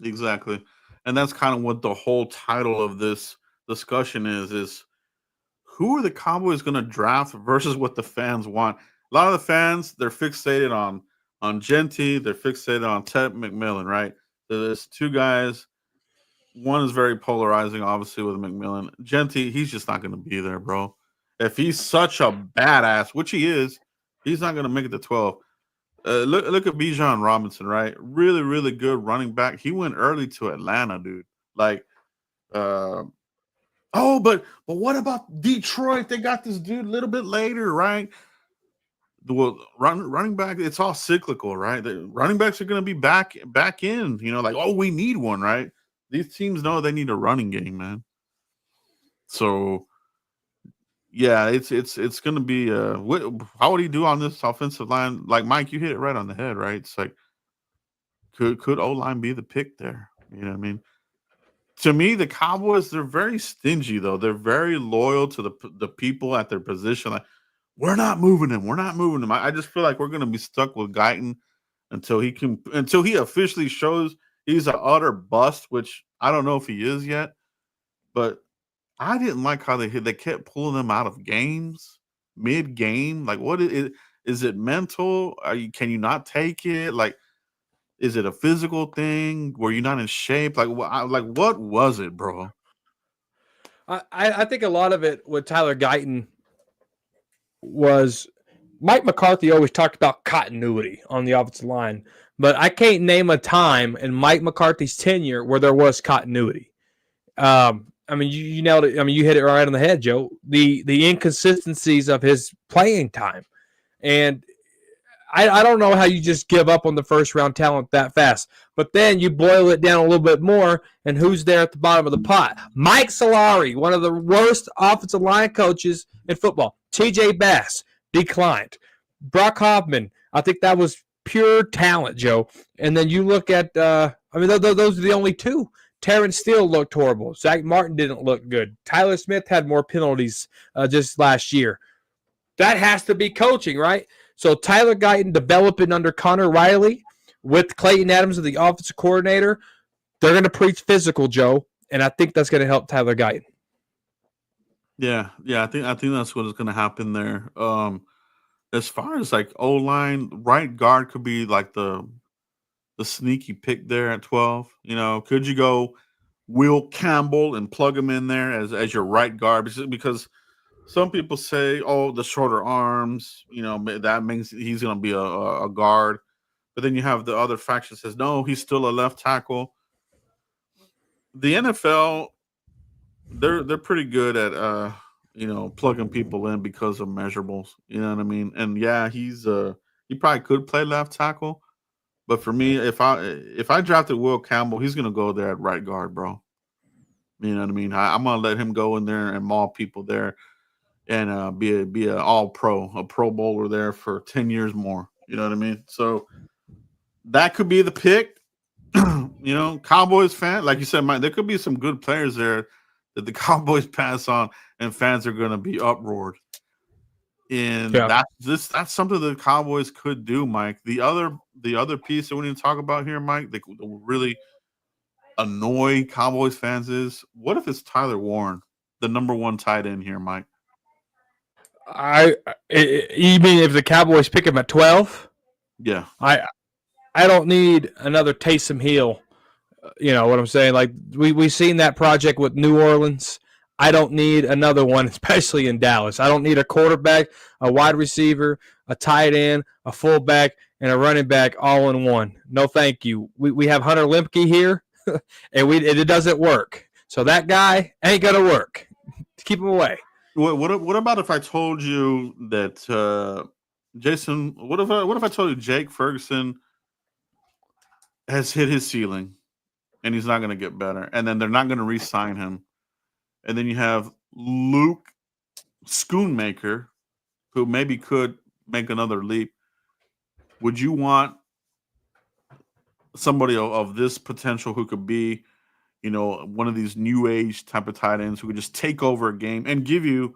Speaker 6: Exactly. And that's kind of what the whole title of this discussion is who are the Cowboys going to draft versus what the fans want? A lot of the fans, they're fixated on Genty. They're fixated on Ted McMillan, right? There's two guys. One is very polarizing, obviously, with McMillan. Genty, he's just not going to be there, bro. If he's such a badass, which he is, he's not going to make it to 12. Look at Bijan Robinson, right? Really, really good running back. He went early to Atlanta, dude. Like, but what about Detroit? They got this dude a little bit later, right? Well, running back, it's all cyclical, right? The running backs are going to be back in, you know, like, oh, we need one, right? These teams know they need a running game, man. So, yeah, it's going to be how would he do on this offensive line? Like, Mike, you hit it right on the head, right? It's like, could O-line be the pick there? You know what I mean? To me, the Cowboys, they're very stingy, though. They're very loyal to the people at their position. Like, we're not moving him. We're not moving him. I just feel like we're going to be stuck with Guyton until he officially shows he's an utter bust, which I don't know if he is yet. But I didn't like how they kept pulling them out of games mid-game. Like, what is it mental? Can you not take it? Like, is it a physical thing? Were you not in shape? Like what was it, bro?
Speaker 2: I think a lot of it with Tyler Guyton was Mike McCarthy always talked about continuity on the offensive line, but I can't name a time in Mike McCarthy's tenure where there was continuity. I mean, you nailed it. I mean, you hit it right on the head, Joe. The inconsistencies of his playing time, and I don't know how you just give up on the first round talent that fast. But then you boil it down a little bit more, and who's there at the bottom of the pot? Mike Solari, one of the worst offensive line coaches in football. T.J. Bass declined. Brock Hoffman, I think that was pure talent, Joe. And then you look at, those are the only two. Terrence Steele looked horrible. Zach Martin didn't look good. Tyler Smith had more penalties just last year. That has to be coaching, right? So Tyler Guyton developing under Connor Riley with Clayton Adams as the offensive coordinator, they're going to preach physical, Joe, and I think that's going to help Tyler Guyton.
Speaker 6: Yeah, I think that's what is going to happen there. As far as like O-line, right guard could be like the sneaky pick there at 12. You know, could you go Will Campbell and plug him in there as your right guard? Because some people say, oh, the shorter arms, you know, that means he's going to be a guard. But then you have the other faction that says, no, he's still a left tackle. The NFL, they're pretty good at, plugging people in because of measurables. You know what I mean? And, yeah, he probably could play left tackle. But for me, if I drafted Will Campbell, he's going to go there at right guard, bro. You know what I mean? I'm going to let him go in there and maul people there. And be a all pro, a Pro Bowler there for 10 years more. You know what I mean? So that could be the pick. You know, Cowboys fan, like you said, Mike, there could be some good players there that the Cowboys pass on, and fans are going to be uproared. And that's something the Cowboys could do, Mike. The other piece that we need to talk about here, Mike, that will really annoy Cowboys fans is, what if it's Tyler Warren, the number one tight end here, Mike?
Speaker 2: You mean if the Cowboys pick him at 12?
Speaker 6: Yeah.
Speaker 2: I don't need another Taysom Hill. You know what I'm saying? Like we've seen that project with New Orleans. I don't need another one, especially in Dallas. I don't need a quarterback, a wide receiver, a tight end, a fullback, and a running back all in one. No, thank you. We have Hunter Lemke here. and it doesn't work. So that guy ain't gonna work. Keep him away.
Speaker 6: What about if I told you that Jason? What if I told you Jake Ferguson has hit his ceiling and he's not going to get better, and then they're not going to re-sign him, and then you have Luke Schoonmaker, who maybe could make another leap. Would you want somebody of this potential who could be, one of these new age type of tight ends who could just take over a game and give you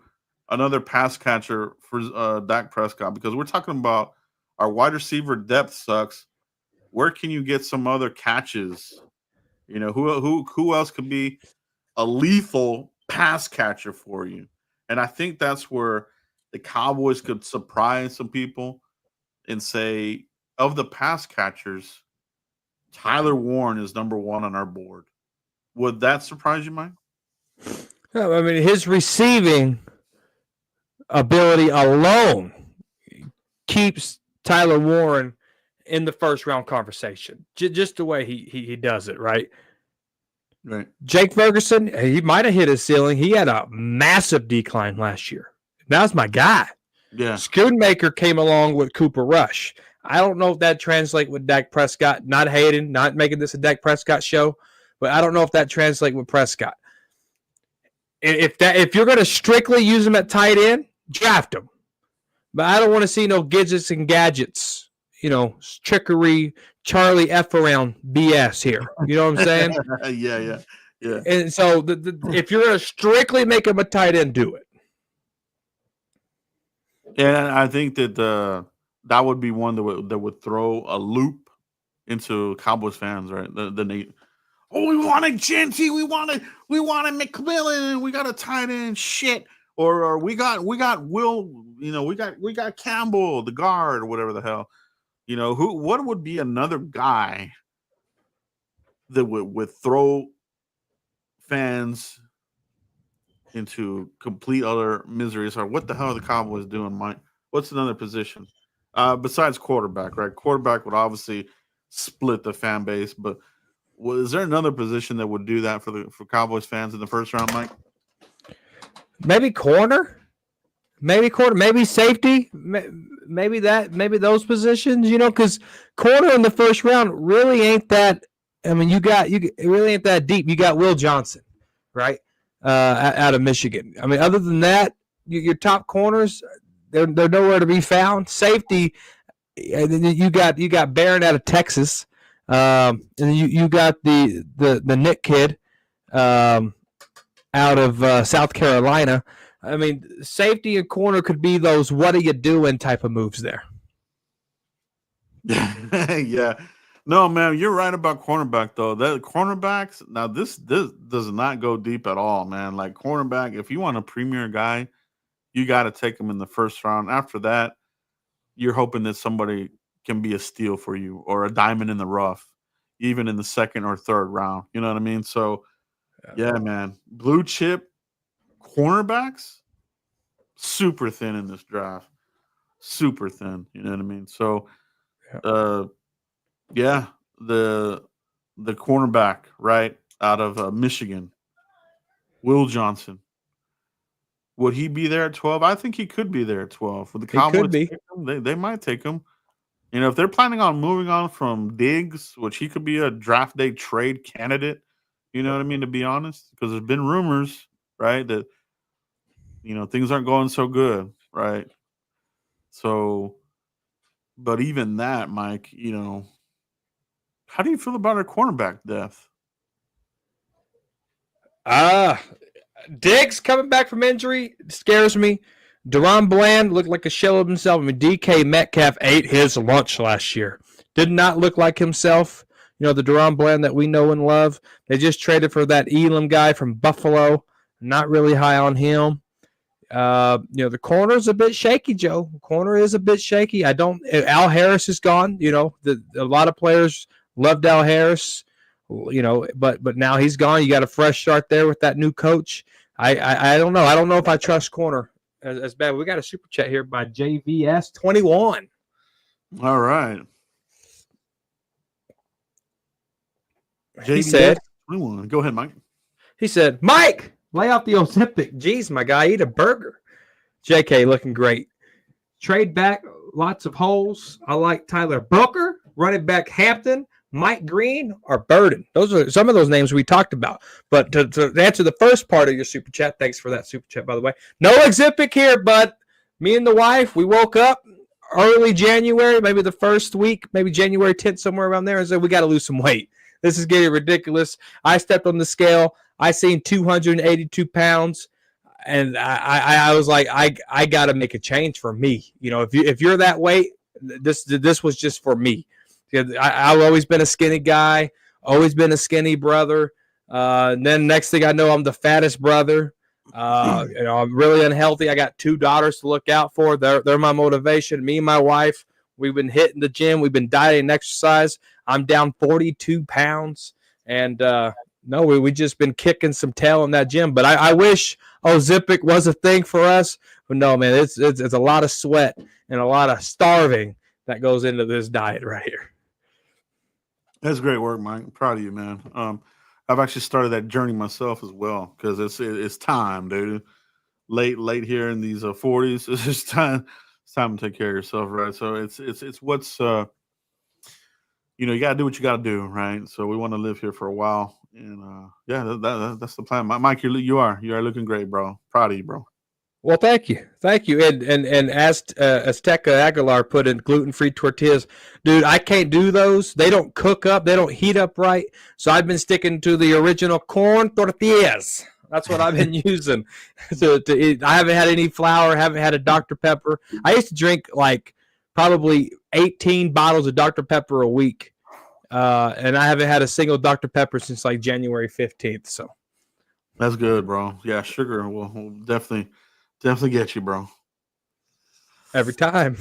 Speaker 6: another pass catcher for Dak Prescott? Because we're talking about our wide receiver depth sucks. Where can you get some other catches? Who else could be a lethal pass catcher for you? And I think that's where the Cowboys could surprise some people and say, of the pass catchers, Tyler Warren is number one on our board. Would that surprise you, Mike?
Speaker 2: No, I mean, his receiving ability alone keeps Tyler Warren in the first round conversation. Just the way he does it, right?
Speaker 6: Right.
Speaker 2: Jake Ferguson, he might have hit his ceiling. He had a massive decline last year. That was my guy.
Speaker 6: Yeah.
Speaker 2: Schoonmaker came along with Cooper Rush. I don't know if that translates with Dak Prescott. Not hating, not making this a Dak Prescott show, but I don't know if that translates with Prescott. If you're going to strictly use him at tight end, draft him. But I don't want to see no gadgets and gadgets, trickery, Charlie F around BS here. You know what I'm saying?
Speaker 6: Yeah.
Speaker 2: And so if you're going to strictly make him a tight end, do it.
Speaker 6: Yeah, I think that that would be one that would throw a loop into Cowboys fans, right? We wanted Genty, we wanted McMillan, we got a tight end, shit, or we got Will, we got Campbell, the guard, or whatever the hell, what would be another guy that would throw fans into complete utter misery? So what the hell are the Cowboys doing, Mike? What's another position besides quarterback? Right, quarterback would obviously split the fan base, but is there another position that would do that for Cowboys fans in the first round, Mike?
Speaker 2: Maybe corner, maybe safety, maybe those positions. Because corner in the first round really ain't that. I mean, it really ain't that deep. You got Will Johnson, right? Out of Michigan. I mean, other than that, your top corners, they're nowhere to be found. Safety, and then you got Barron out of Texas, and then you got the Nick kid out of South Carolina. I mean, safety and corner could be those "what are you doing" type of moves there.
Speaker 6: Yeah. No, man, you're right about cornerback, though. That cornerbacks, now this does not go deep at all, man. Like cornerback, if you want a premier guy, you got to take him in the first round. After that, you're hoping that somebody can be a steal for you or a diamond in the rough, even in the second or third round. You know what I mean? So, yeah, man, blue chip cornerbacks, super thin in this draft. Super thin. You know what I mean? So, yeah, the cornerback, right, out of Michigan, Will Johnson. Would he be there at 12? I think he could be there at 12. Would the Cowboys take him? They might take him. If they're planning on moving on from Diggs, which he could be a draft day trade candidate, you know what I mean, to be honest? Because there's been rumors, right, that, things aren't going so good, right? So, but even that, Mike, how do you feel about our cornerback depth?
Speaker 2: Diggs coming back from injury scares me. Deron Bland looked like a shell of himself. I mean, DK Metcalf ate his lunch last year. Did not look like himself. The Deron Bland that we know and love. They just traded for that Elam guy from Buffalo. Not really high on him. The corner's a bit shaky, Joe. The corner is a bit shaky. Al Harris is gone. A lot of players loved Al Harris, but now he's gone. You got a fresh start there with that new coach. I don't know. I don't know if I trust corner as bad. We got a super chat here by JVS21.
Speaker 6: All right.
Speaker 2: He said,
Speaker 6: 21. Go ahead, Mike.
Speaker 2: He said, Mike, lay off the Ozempic. Jeez, my guy, eat a burger. JK looking great. Trade back, lots of holes. I like Tyler Booker, running back Hampton, Mike Green, or Burden. Those are some of those names we talked about. But to answer the first part of your super chat, thanks for that super chat, by the way. No Ozempic here, but me and the wife, we woke up early January, maybe the first week, maybe January 10th, somewhere around there, and said, we got to lose some weight. This is getting ridiculous. I stepped on the scale. I seen 282 pounds, and I was like, I got to make a change for me. You know, if you're that weight, this was just for me. I've always been a skinny guy, always been a skinny brother. And then next thing I know, I'm the fattest brother. I'm really unhealthy. I got 2 daughters to look out for. They're my motivation. Me and my wife, we've been hitting the gym. We've been dieting and exercise. I'm down 42 pounds. And no, we just been kicking some tail in that gym. But I wish Ozempic was a thing for us. But no, man, it's a lot of sweat and a lot of starving that goes into this diet right here.
Speaker 6: That's great work, Mike. I'm proud of you, man. I've actually started that journey myself as well because it's time, dude. Late here in these 40s, it's just time. It's time to take care of yourself, right? So it's what's you got to do what you got to do, right? So we want to live here for a while, and that's the plan. Mike, you are looking great, bro. Proud of you, bro.
Speaker 2: Well, thank you. And as Azteca Aguilar put in, gluten-free tortillas, dude, I can't do those. They don't cook up. They don't heat up right. So I've been sticking to the original corn tortillas. That's what I've been using to eat. I haven't had any flour. Haven't had a Dr. Pepper. I used to drink like probably 18 bottles of Dr. Pepper a week, and I haven't had a single Dr. Pepper since like January 15th. So
Speaker 6: that's good, bro. Yeah, sugar will definitely get you, bro.
Speaker 2: Every time.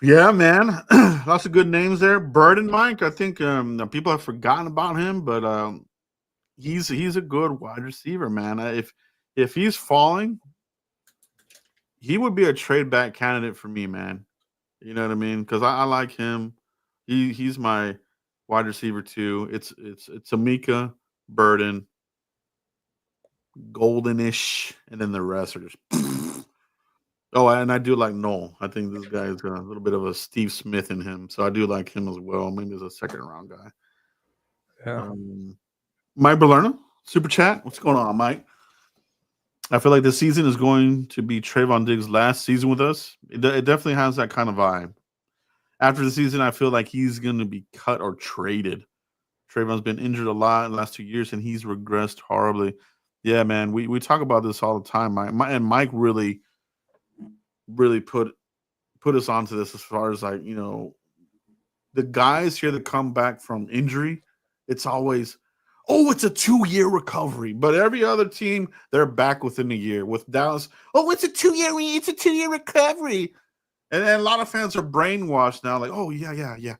Speaker 6: Yeah, man. Lots of good names there. Burden Mike, I think people have forgotten about him, but he's a good wide receiver, man. If he's falling, he would be a trade back candidate for me, man. You know what I mean? Because I like him. He's my wide receiver too. It's Amika, Burden, Goldenish, and then the rest are just. Oh, and I do like Noel. I think this guy has got a little bit of a Steve Smith in him, so I do like him as well. Maybe as a second round guy.
Speaker 2: Yeah.
Speaker 6: Mike Berlerna, super chat. What's going on, Mike? I feel like this season is going to be Trayvon Diggs' last season with us. It definitely has that kind of vibe. After the season, I feel like he's going to be cut or traded. Trayvon's been injured a lot in the last 2 years, and he's regressed horribly. Yeah, man, we talk about this all the time. Mike really put us onto this as far as like, the guys here that come back from injury, it's always, it's a 2-year recovery. But every other team, they're back within a year. With Dallas, it's a 2-year recovery. And then a lot of fans are brainwashed now, like, yeah.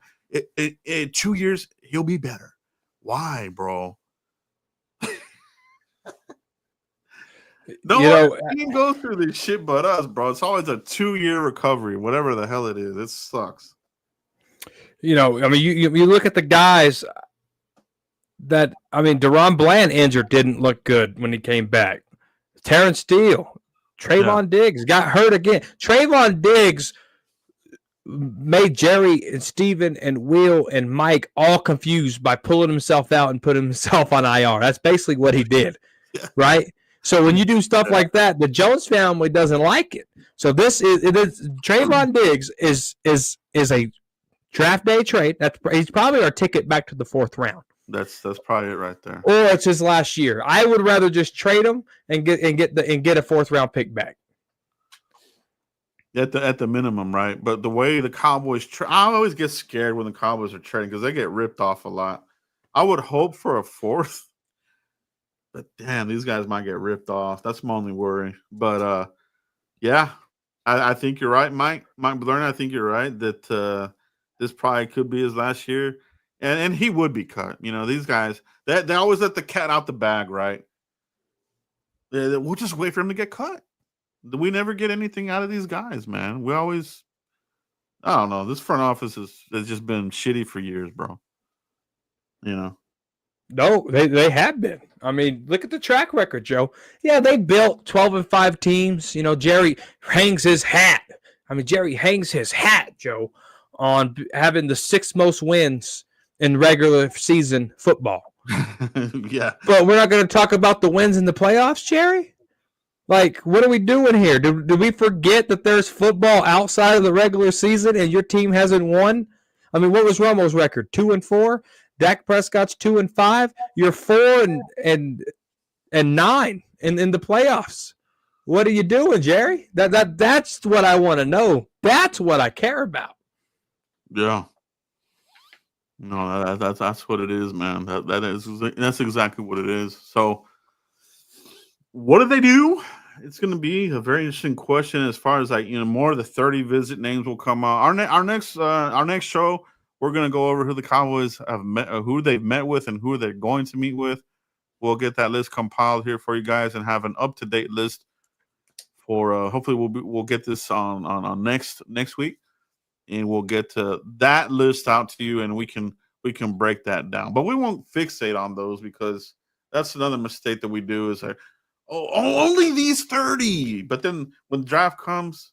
Speaker 6: 2 years, he'll be better. Why, bro? No one can go through this shit but us, bro. It's always a 2-year recovery, whatever the hell it is. It sucks.
Speaker 2: You look at the guys that, Deron Bland injured didn't look good when he came back. Terrence Steele, Trayvon Diggs got hurt again. Trayvon Diggs made Jerry and Steven and Will and Mike all confused by pulling himself out and putting himself on IR. That's basically what he did, right? So when you do stuff like that, the Jones family doesn't like it. So this is Trayvon Diggs is a draft day trade. He's probably our ticket back to the 4th round.
Speaker 6: That's probably it right there.
Speaker 2: Or it's his last year. I would rather just trade him and get a 4th round pick back.
Speaker 6: At the minimum, right? But the way the Cowboys I always get scared when the Cowboys are trading because they get ripped off a lot. I would hope for a 4th. But damn, these guys might get ripped off. That's my only worry. But I think you're right, Mike Berlerna. I think you're right that this probably could be his last year, and he would be cut. These guys they always let the cat out the bag, right? We'll just wait for him to get cut. We never get anything out of these guys, man. We always, I don't know. This front office has just been shitty for years, bro.
Speaker 2: No, they have been. I mean, look at the track record, Joe. Yeah, they built 12-5 teams. Jerry hangs his hat. Jerry hangs his hat, Joe, on having the 6th most wins in regular season football.
Speaker 6: Yeah.
Speaker 2: But we're not going to talk about the wins in the playoffs, Jerry? Like, what are we doing here? Do we forget that there's football outside of the regular season and your team hasn't won? What was Romo's record? 2-4? Dak Prescott's 2-5. You're 4-9 in the playoffs. What are you doing, Jerry? That's what I want to know. That's what I care about.
Speaker 6: Yeah. No, that's what it is, man. That's exactly what it is. So, what do they do? It's going to be a very interesting question as far as more of the 30 visit names will come out. Our next show, we're going to go over who the Cowboys have met, who they've met with, and who they're going to meet with. We'll get that list compiled here for you guys and have an up-to-date list for. Hopefully, we'll get this on next week, and we'll get that list out to you, and we can break that down. But we won't fixate on those because that's another mistake that we do is only these 30. But then when the draft comes,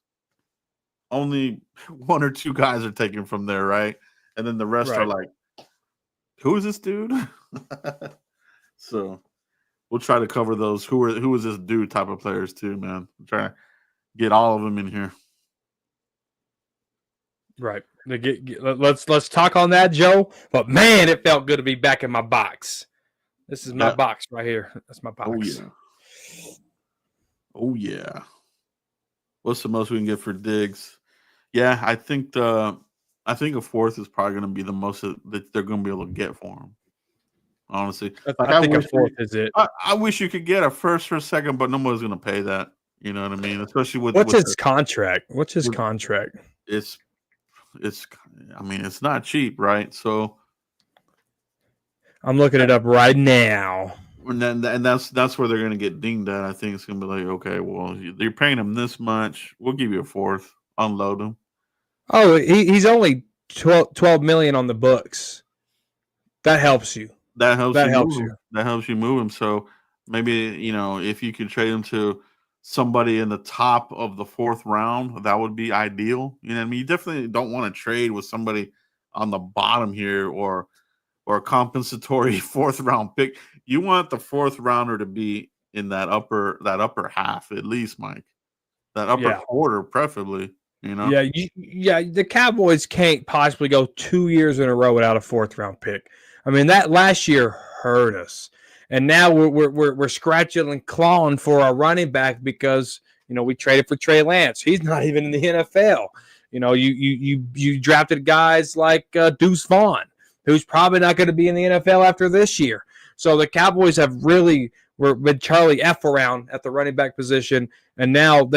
Speaker 6: only 1 or 2 guys are taken from there, right? And then the rest are like, who is this dude? So we'll try to cover those who is this dude type of players too, man. We'll try to get all of them in here.
Speaker 2: Right. Let's talk on that, Joe. But man, it felt good to be back in my box. This is my box right here. That's my box.
Speaker 6: Oh yeah. Oh yeah. What's the most we can get for Diggs? Yeah, I think a 4th is probably going to be the most that they're going to be able to get for him. Honestly,
Speaker 2: I think a 4th is it.
Speaker 6: I wish you could get a 1st or a 2nd, but nobody's going to pay that. You know what I mean? Especially with
Speaker 2: his contract? What's his contract?
Speaker 6: It's not cheap, right? So
Speaker 2: I'm looking it up right now.
Speaker 6: And that's where they're going to get dinged at. I think it's going to be like, okay, well, you're paying him this much. We'll give you a 4th. Unload him.
Speaker 2: Oh, he's only 12 million on the books. That helps you.
Speaker 6: That helps you move him. So maybe, if you could trade him to somebody in the top of the 4th round, that would be ideal. You know what I mean? You definitely don't want to trade with somebody on the bottom here or a compensatory 4th round pick. You want the 4th rounder to be in that upper half at least, Mike. That upper quarter, preferably.
Speaker 2: Yeah. The Cowboys can't possibly go 2 years in a row without a 4th round pick. That last year hurt us, and now we're scratching and clawing for our running back because we traded for Trey Lance. He's not even in the NFL. You drafted guys like Deuce Vaughn, who's probably not going to be in the NFL after this year. So the Cowboys have really were with Charlie F around at the running back position, and now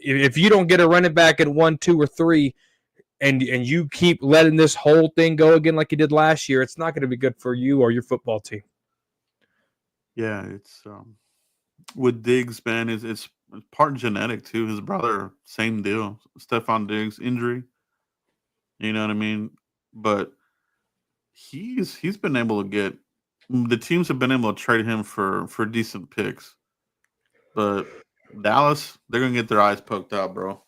Speaker 2: if you don't get a running back in 1, 2, or 3, and you keep letting this whole thing go again like you did last year, it's not going to be good for you or your football team.
Speaker 6: Yeah, it's with Diggs, man, it's part genetic too. His brother, same deal. Stephon Diggs injury. You know what I mean? But he's been able to get the teams have been able to trade him for decent picks. But Dallas, they're gonna get their eyes poked out, bro.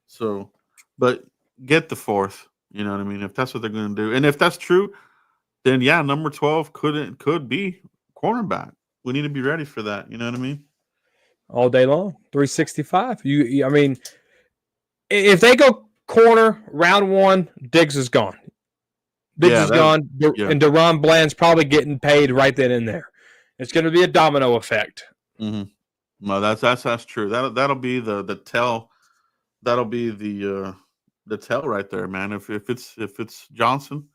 Speaker 6: So, but get the 4th. You know what I mean? If that's what they're gonna do, and if that's true, then yeah, number 12 could be cornerback. We need to be ready for that. You know what I mean?
Speaker 2: All day long, 365. If they go corner round 1, Diggs is gone. Diggs is gone, and DeRon Bland's probably getting paid right then and there. It's going to be a domino effect.
Speaker 6: Mm-hmm. No, that's true. That'll be the tell. That'll be the tell right there, man. If it's Johnson,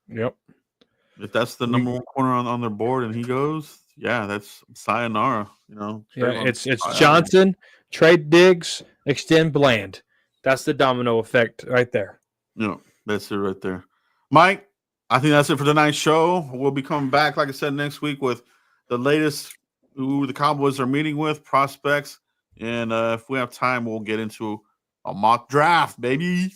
Speaker 2: yep.
Speaker 6: If that's the number 1 corner on their board and he goes, yeah, that's sayonara.
Speaker 2: It's Johnson, trade Diggs, extend Bland. That's the domino effect right there.
Speaker 6: Yeah, that's it right there. Mike, I think that's it for tonight's show. We'll be coming back, like I said, next week with the latest who the Cowboys are meeting with, prospects, and if we have time, we'll get into a mock draft, baby.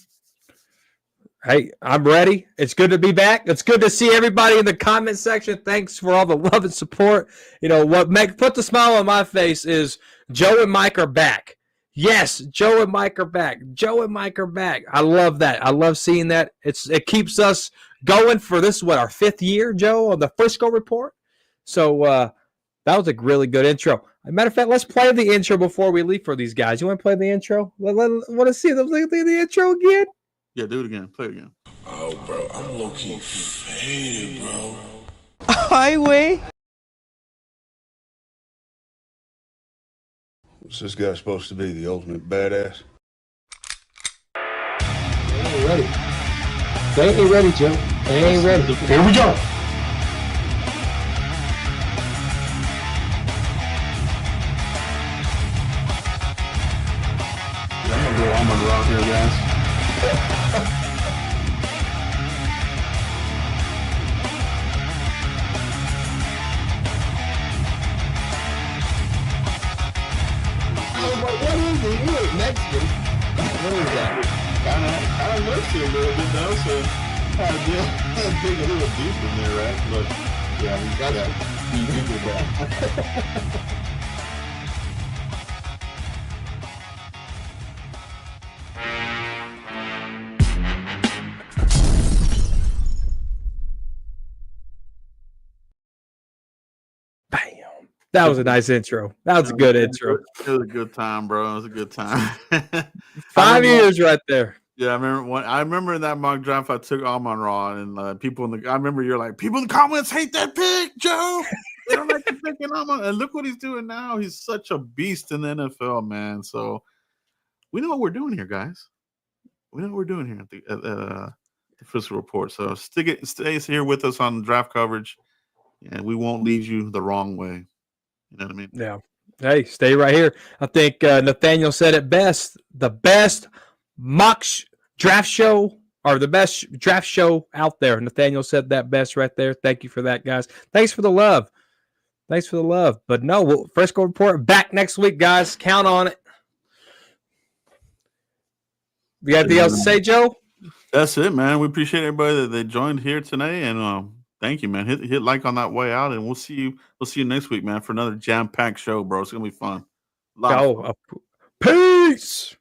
Speaker 2: Hey, I'm ready. It's good to be back. It's good to see everybody in the comment section. Thanks for all the love and support. You know what put the smile on my face is Joe and Mike are back. Yes, Joe and Mike are back. Joe and Mike are back. I love that. I love seeing that. It keeps us going for this, our 5th year, Joe, on the Frisco Report. So that was a really good intro. As a matter of fact, let's play the intro before we leave for these guys. You want to play the intro? Want to see the intro again?
Speaker 6: Yeah, do it again. Play it again.
Speaker 1: Oh, bro, I'm low-key faded, bro.
Speaker 7: Highway.
Speaker 3: What's this guy supposed to be, the ultimate badass?
Speaker 4: They ain't ready. They ain't ready, Joe. They ain't ready. Here we go.
Speaker 5: I'm gonna go almond rock here, guys.
Speaker 4: What is it? You ain't Mexican. What is that?
Speaker 5: Kind of looks it a little bit though, so kind of dig a little deep in there, right? But yeah, we got that. You did that.
Speaker 2: Bam. That was a nice intro. That was a good intro.
Speaker 6: It was a good time, bro. It was a good time.
Speaker 2: 5 years right there.
Speaker 6: Yeah, I remember in that mock draft I took Amon Ra, and people I remember you're like, people in the comments hate that pick, Joe. They don't like the pick in Amon. And look what he's doing now. He's such a beast in the NFL, man. So we know what we're doing here, guys. We know what we're doing here at the Frisco Report. So stay here with us on draft coverage, and we won't lead you the wrong way. You know what I mean?
Speaker 2: Yeah. Hey, stay right here. I think Nathaniel said it best. The best draft show, or the best draft show out there. Nathaniel said that best right there. Thank you for that, guys. Thanks for the love. But no, Frisco Report back next week, guys. Count on it. You got anything else to say, Joe?
Speaker 6: That's it, man. We appreciate everybody that they joined here today, and thank you, man. Hit like on that way out, and we'll see you. We'll see you next week, man, for another jam-packed show, bro. It's gonna be fun.
Speaker 2: Peace.